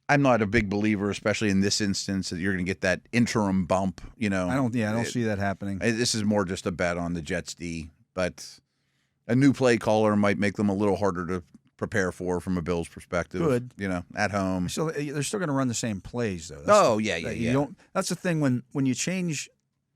I'm not a big believer, especially in this instance, that you're going to get that interim bump. You know, I don't see that happening. This is more just a bet on the Jets D, but a new play caller might make them a little harder to prepare for from a Bills perspective. Good. You know, at home. So they're still going to run the same plays, though. That's the thing when you change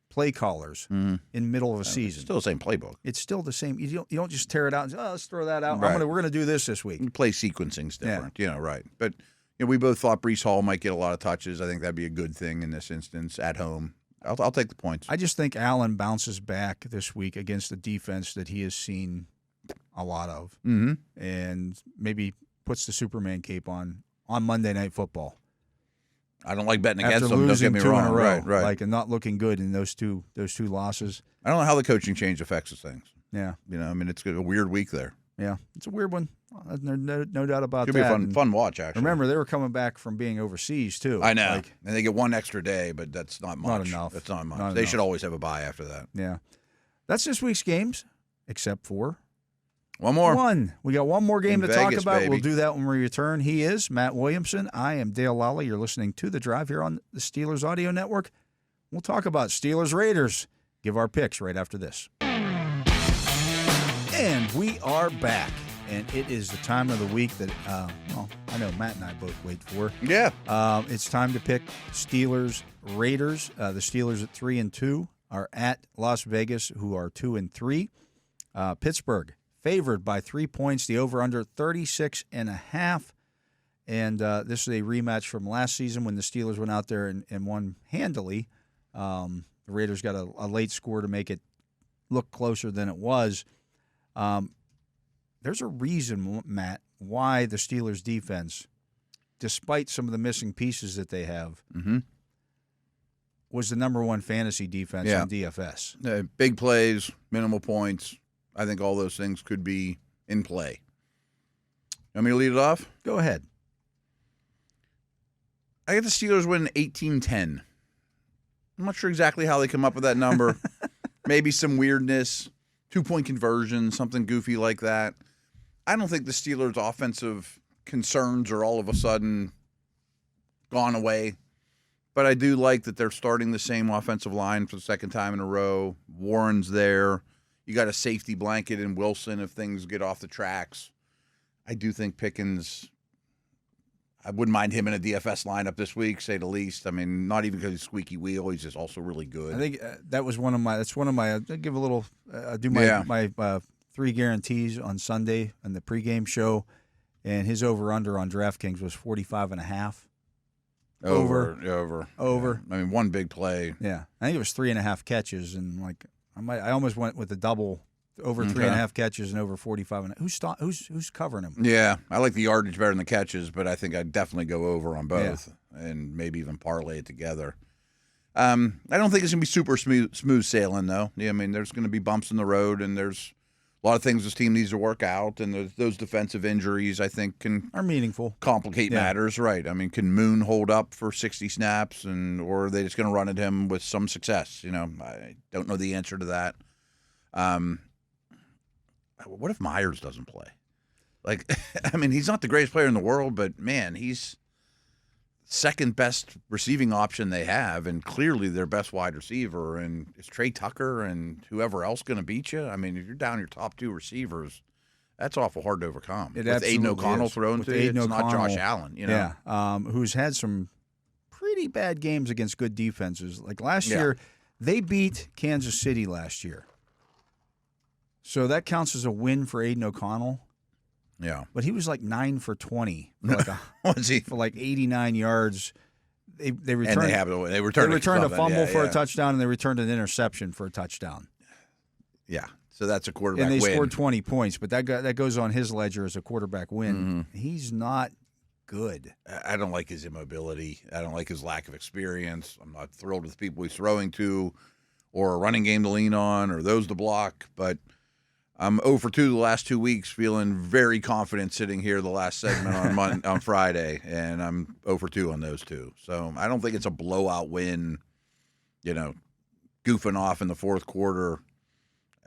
play callers in the middle of a season. It's still the same playbook. It's still the same. You don't just tear it out and say, let's throw that out. Right. We're gonna do this week. Play sequencing's different. You know, right. But we both thought Breece Hall might get a lot of touches. I think that'd be a good thing in this instance at home. I'll take the points. I just think Allen bounces back this week against the defense that he has seen a lot of, and maybe puts the Superman cape on Monday Night Football. I don't like betting After against them. Don't get me 2 wrong. in a row, Right. Like, and not looking good in those two losses. I don't know how the coaching change affects things. Yeah. You know, I mean, it's a weird week there. Yeah, it's a weird one. No doubt about Could that. be a fun watch, actually. Remember, they were coming back from being overseas, too. I know. And they get one extra day, but that's not much. Not enough. That's not much. Not They enough. should always have a bye after that. Yeah. That's this week's games, except for one more. We got one more game In to talk Vegas, about. baby. We'll do that when we return. He is Matt Williamson. I am Dale Lolley. You're listening to The Drive here on the Steelers Audio Network. We'll talk about Steelers Raiders. Give our picks right after this. And we are back. And it is the time of the week that, I know Matt and I both wait for. Yeah. It's time to pick Steelers Raiders. The Steelers at 3-2 are at Las Vegas, who are 2-3. Pittsburgh favored by 3 points. The over/under 36.5. And this is a rematch from last season when the Steelers went out there and won handily. The Raiders got a late score to make it look closer than it was. There's a reason, Matt, why the Steelers defense, despite some of the missing pieces that they have, was the number one fantasy defense on DFS. Big plays, minimal points. I think all those things could be in play. You want me to lead it off? Go ahead. I get the Steelers win 18-10. I'm not sure exactly how they come up with that number. Maybe some weirdness, 2-point conversion, something goofy like that. I don't think the Steelers' offensive concerns are all of a sudden gone away But I do like that they're starting the same offensive line for the second time in a row. Warren's there. You got a safety blanket in Wilson if things get off the tracks. I do think Pickens, I wouldn't mind him in a DFS lineup this week, say the least. I mean, not even because he's squeaky wheel. He's just also really good. I think that's one of my, I'll give a little, do my 3 guarantees on Sunday on the pregame show, and his over-under on DraftKings was 45.5. Over. Yeah. I mean, one big play. Yeah. I think it was 3.5 catches, and I almost went with the double over 3.5 catches and over 45. Who's covering him? Yeah, I like the yardage better than the catches, but I think I'd definitely go over on both and maybe even parlay it together. I don't think it's going to be super smooth sailing, though. Yeah, I mean, there's going to be bumps in the road, and there's a lot of things this team needs to work out, and those defensive injuries, I think, are meaningful, complicate matters, right? I mean, can Moon hold up for 60 snaps, or are they just going to run at him with some success? I don't know the answer to that. What if Myers doesn't play? I mean, he's not the greatest player in the world, but man, he's second best receiving option they have, and clearly their best wide receiver. And is Trey Tucker and whoever else going to beat you? I mean, if you're down your top 2 receivers, that's awful hard to overcome. With Aiden O'Connell thrown to you, it's not Josh Allen. Yeah, who's had some pretty bad games against good defenses. Like last year, they beat Kansas City last year. So that counts as a win for Aiden O'Connell. Yeah. But he was 9 for 20. Was he? For 89 yards. They returned, and they returned a fumble for a touchdown, and they returned an interception for a touchdown. Yeah. So that's a quarterback win. And they win. scored 20 points, but that goes on his ledger as a quarterback win. Mm-hmm. He's not good. I don't like his immobility. I don't like his lack of experience. I'm not thrilled with the people he's throwing to, or a running game to lean on, or those to block, but I'm 0 for 2 the last 2 weeks, feeling very confident sitting here the last segment on Friday, and I'm 0 for 2 on those 2. So I don't think it's a blowout win, goofing off in the fourth quarter.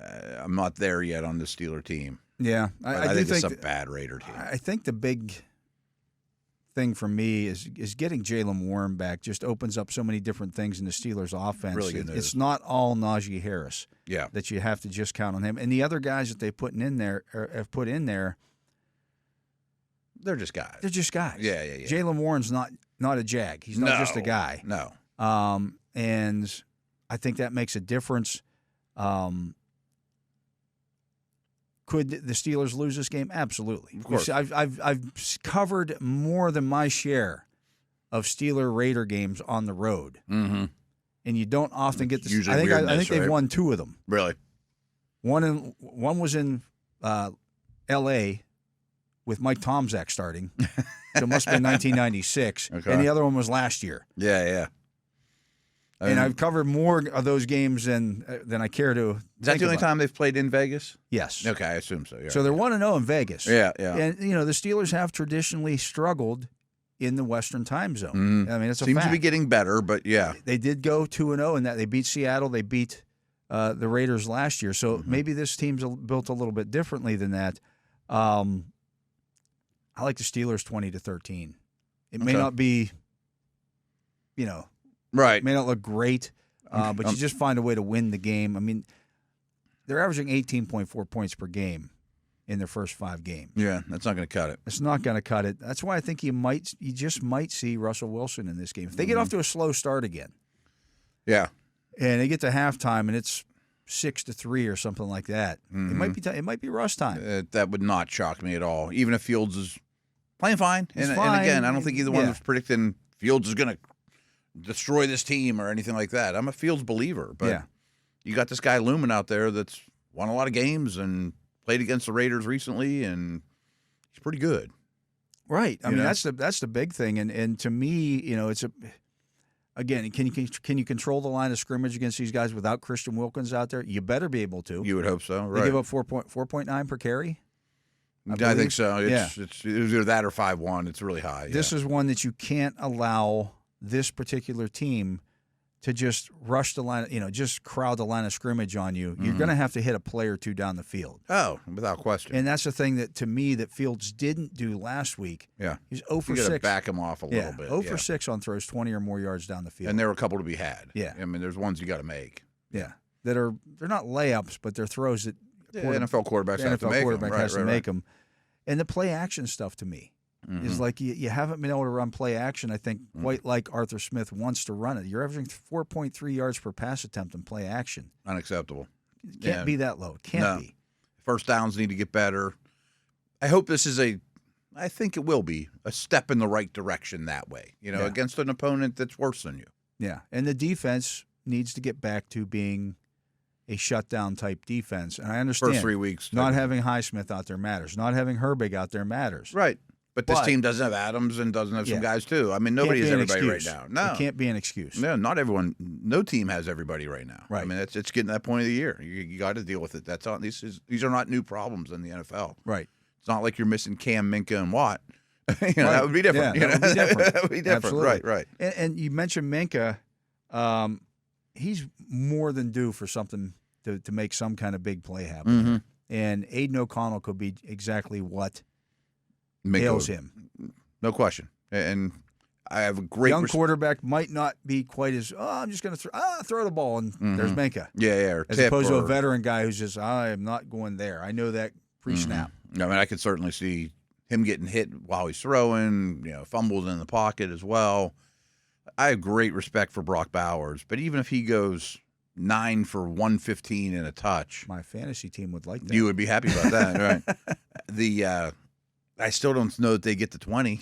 I'm not there yet on the Steeler team. Yeah. I think it's a bad Raider team. I think the big thing for me is getting Jalen Warren back just opens up so many different things in the Steelers' offense. Really good news. It's not all Najee Harris. Yeah. That you have to just count on him. And the other guys that have put in there, they're just guys. They're just guys. Yeah. Jalen Warren's not a jag. He's not just a guy. No. And I think that makes a difference. Could the Steelers lose this game? Absolutely. Of course. I've covered more than my share of Steeler-Raider games on the road. Mm-hmm. And you don't often get this. Usually I think they've won 2 of them. Really? One was in L.A. with Mike Tomczak starting, so it must have been 1996. Okay. And the other one was last year. Yeah. And I've covered more of those games than I care to. Is that the only time they've played in Vegas? Yes. Okay, I assume so. Yeah. So they're 1-0 in Vegas. Yeah. And the Steelers have traditionally struggled in the Western time zone. Mm. I mean, it's a seems fact. to be getting better, but yeah, they did go 2-0 in that. They beat Seattle. They beat the Raiders last year. So maybe this team's built a little bit differently than that. I like the Steelers 20-13. It may not be, right. It may not look great, but you just find a way to win the game. I mean, they're averaging 18.4 points per game in their first 5 games. Yeah, that's not going to cut it. It's not going to cut it. That's why I think you just might see Russell Wilson in this game. If they get off to a slow start again. Yeah. And they get to halftime and it's 6-3 or something like that. It might be rush time. That would not shock me at all. Even if Fields is playing fine. And again, I don't think either one was predicting Fields is going to destroy this team or anything like that. I'm a Fields believer, but you got this guy looming out there that's won a lot of games and played against the Raiders recently, and he's pretty good. Right. I mean, that's the big thing. And to me, it's again, can you control the line of scrimmage against these guys without Christian Wilkins out there? You better be able to. You would hope so. Right. They give up 4.9 per carry. I think so. It's either that or 5-1. It's really high. This is one that you can't allow this particular team to just rush the line, just crowd the line of scrimmage on you, you're going to have to hit a play or two down the field. Oh, without question. And that's the thing that, to me, that Fields didn't do last week. Yeah. He's 0 for 6. You got to back him off a little bit. 0 for 6 on throws 20 or more yards down the field. And there were a couple to be had. Yeah. I mean, there's ones you got to make. Yeah. They're not layups, but they're throws that NFL quarterbacks have to NFL make quarterback them. has to make them. And the play action stuff, to me, is like you haven't been able to run play action, I think, quite like Arthur Smith wants to run it. You're averaging 4.3 yards per pass attempt in play action. Unacceptable. It can't be that low. It can't be. First downs need to get better. I hope this is I think it will be a step in the right direction that way, against an opponent that's worse than you. Yeah. And the defense needs to get back to being a shutdown type defense. And I understand First 3 weeks. Not having Highsmith out there matters. Not having Herbig out there matters. Right. But this team doesn't have Adams and doesn't have some guys too. I mean, nobody has everybody right now. No, it can't be an excuse. No, not everyone. No team has everybody right now. Right. I mean, it's getting to that point of the year. You got to deal with it. That's all. These are not new problems in the NFL. Right. It's not like you're missing Cam, Minka, and Watt. That would be different. Yeah, that would be different. That would be different. Absolutely. Right. And you mentioned Minka. He's more than due for something to make some kind of big play happen. Mm-hmm. And Aiden O'Connell could be exactly what Minka, ails him. No question. And I have a great young quarterback might not be quite as I'm just going to throw the ball and there's Minka. Yeah. As opposed to a veteran guy who's just I am not going there. I know that pre-snap. I mean, I could certainly see him getting hit while he's throwing. Fumbles in the pocket as well. I have great respect for Brock Bowers, but even if he goes 9 for 115 and a touch, my fantasy team would like that. You would be happy about that, right? I still don't know that they get to 20.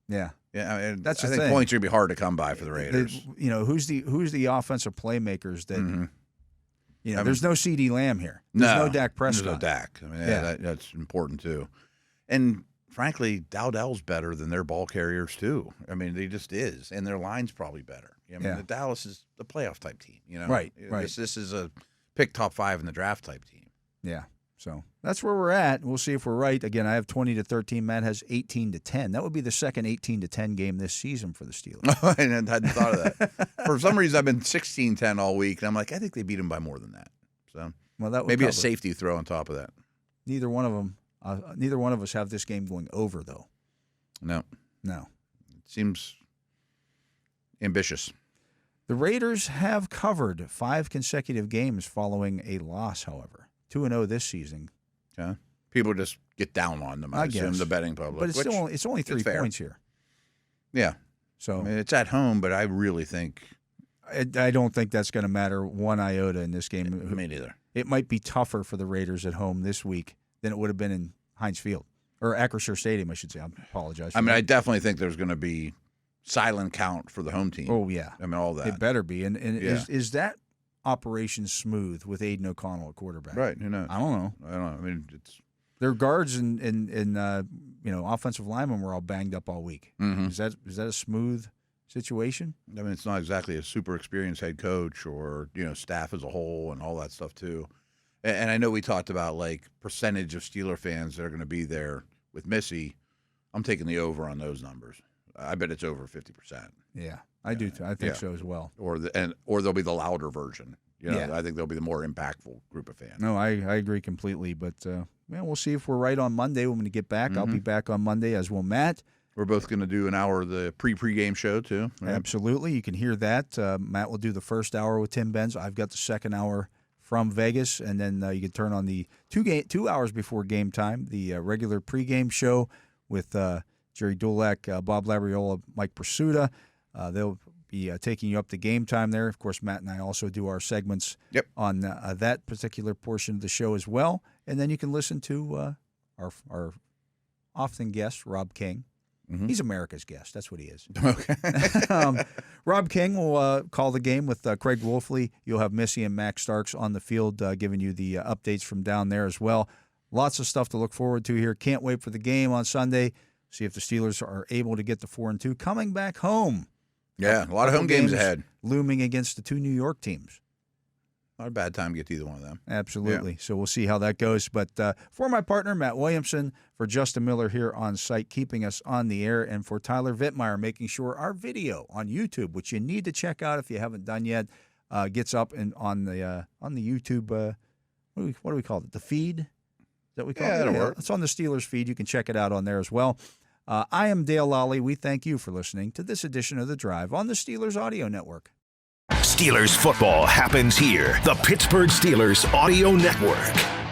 Yeah. Yeah, I mean, that's the I think thing. points are gonna be hard to come by for the Raiders. Who's the offensive playmakers that there's no CD Lamb here. There's no Dak Prescott. There's no Dak. I mean, that's important too. And frankly, Dowdell's better than their ball carriers too. I mean, he just is, and their line's probably better. I mean, the Dallas is a playoff type team. Right. This is a pick top 5 in the draft type team. Yeah. So that's where we're at. We'll see if we're right. Again, I have 20-13. Matt has 18-10. That would be the second 18-10 game this season for the Steelers. I hadn't thought of that. For some reason, I've been 16-10 all week, and I'm like, I think they beat them by more than that. So that maybe a safety throw on top of that. Neither one of us have this game going over, though. No. It seems ambitious. The Raiders have covered 5 consecutive games following a loss, however. 2-0 this season. Yeah. People just get down on them, I assume, the betting public. But it's only 3 points here. Yeah. So I mean, it's at home, but I really think I don't think that's going to matter one iota in this game. Me neither. It might be tougher for the Raiders at home this week than it would have been in Heinz Field. Or Acrisure Stadium, I should say. I apologize for that. I definitely think there's going to be silent count for the home team. Oh, yeah. I mean, all that. It better be. And is that operation smooth with Aiden O'Connell at quarterback? Right. Who knows? I don't know. I mean, it's their guards and offensive linemen were all banged up all week. Mm-hmm. Is that a smooth situation? I mean, it's not exactly a super experienced head coach or staff as a whole and all that stuff too. And I know we talked about like percentage of Steeler fans that are going to be there with Missi. I'm taking the over on those numbers. I bet it's over 50%. Yeah, I do too. I think so as well. Or they'll be the louder version. I think they'll be the more impactful group of fans. No, I agree completely. But we'll see if we're right on Monday when we get back. Mm-hmm. I'll be back on Monday, as will Matt. We're both going to do an hour of the pre-game show too. Right? Absolutely, you can hear that. Matt will do the first hour with Tim Benz. I've got the second hour from Vegas, and then you can turn on the 2 hours before game time, the regular pregame show with Jerry Dulac, Bob Labriola, Mike Pursuta. They'll be taking you up to game time there. Of course, Matt and I also do our segments on that particular portion of the show as well. And then you can listen to our often guest, Rob King. Mm-hmm. He's America's guest. That's what he is. Okay. Rob King will call the game with Craig Wolfley. You'll have Missi and Max Starks on the field giving you the updates from down there as well. Lots of stuff to look forward to here. Can't wait for the game on Sunday. See if the Steelers are able to get the 4-2. Coming back home. Yeah, a lot of home games ahead. Looming against the 2 New York teams. Not a bad time to get to either one of them. Absolutely. Yeah. So we'll see how that goes. But for my partner, Matt Williamson, for Justin Miller here on site, keeping us on the air, and for Tyler Vittmeyer, making sure our video on YouTube, which you need to check out if you haven't done yet, gets up on the YouTube, what do we call it? The feed? Is that what we call it? That'll work. It's on the Steelers feed. You can check it out on there as well. I am Dale Lolley. We thank you for listening to this edition of The Drive on the Steelers Audio Network. Steelers football happens here. The Pittsburgh Steelers Audio Network.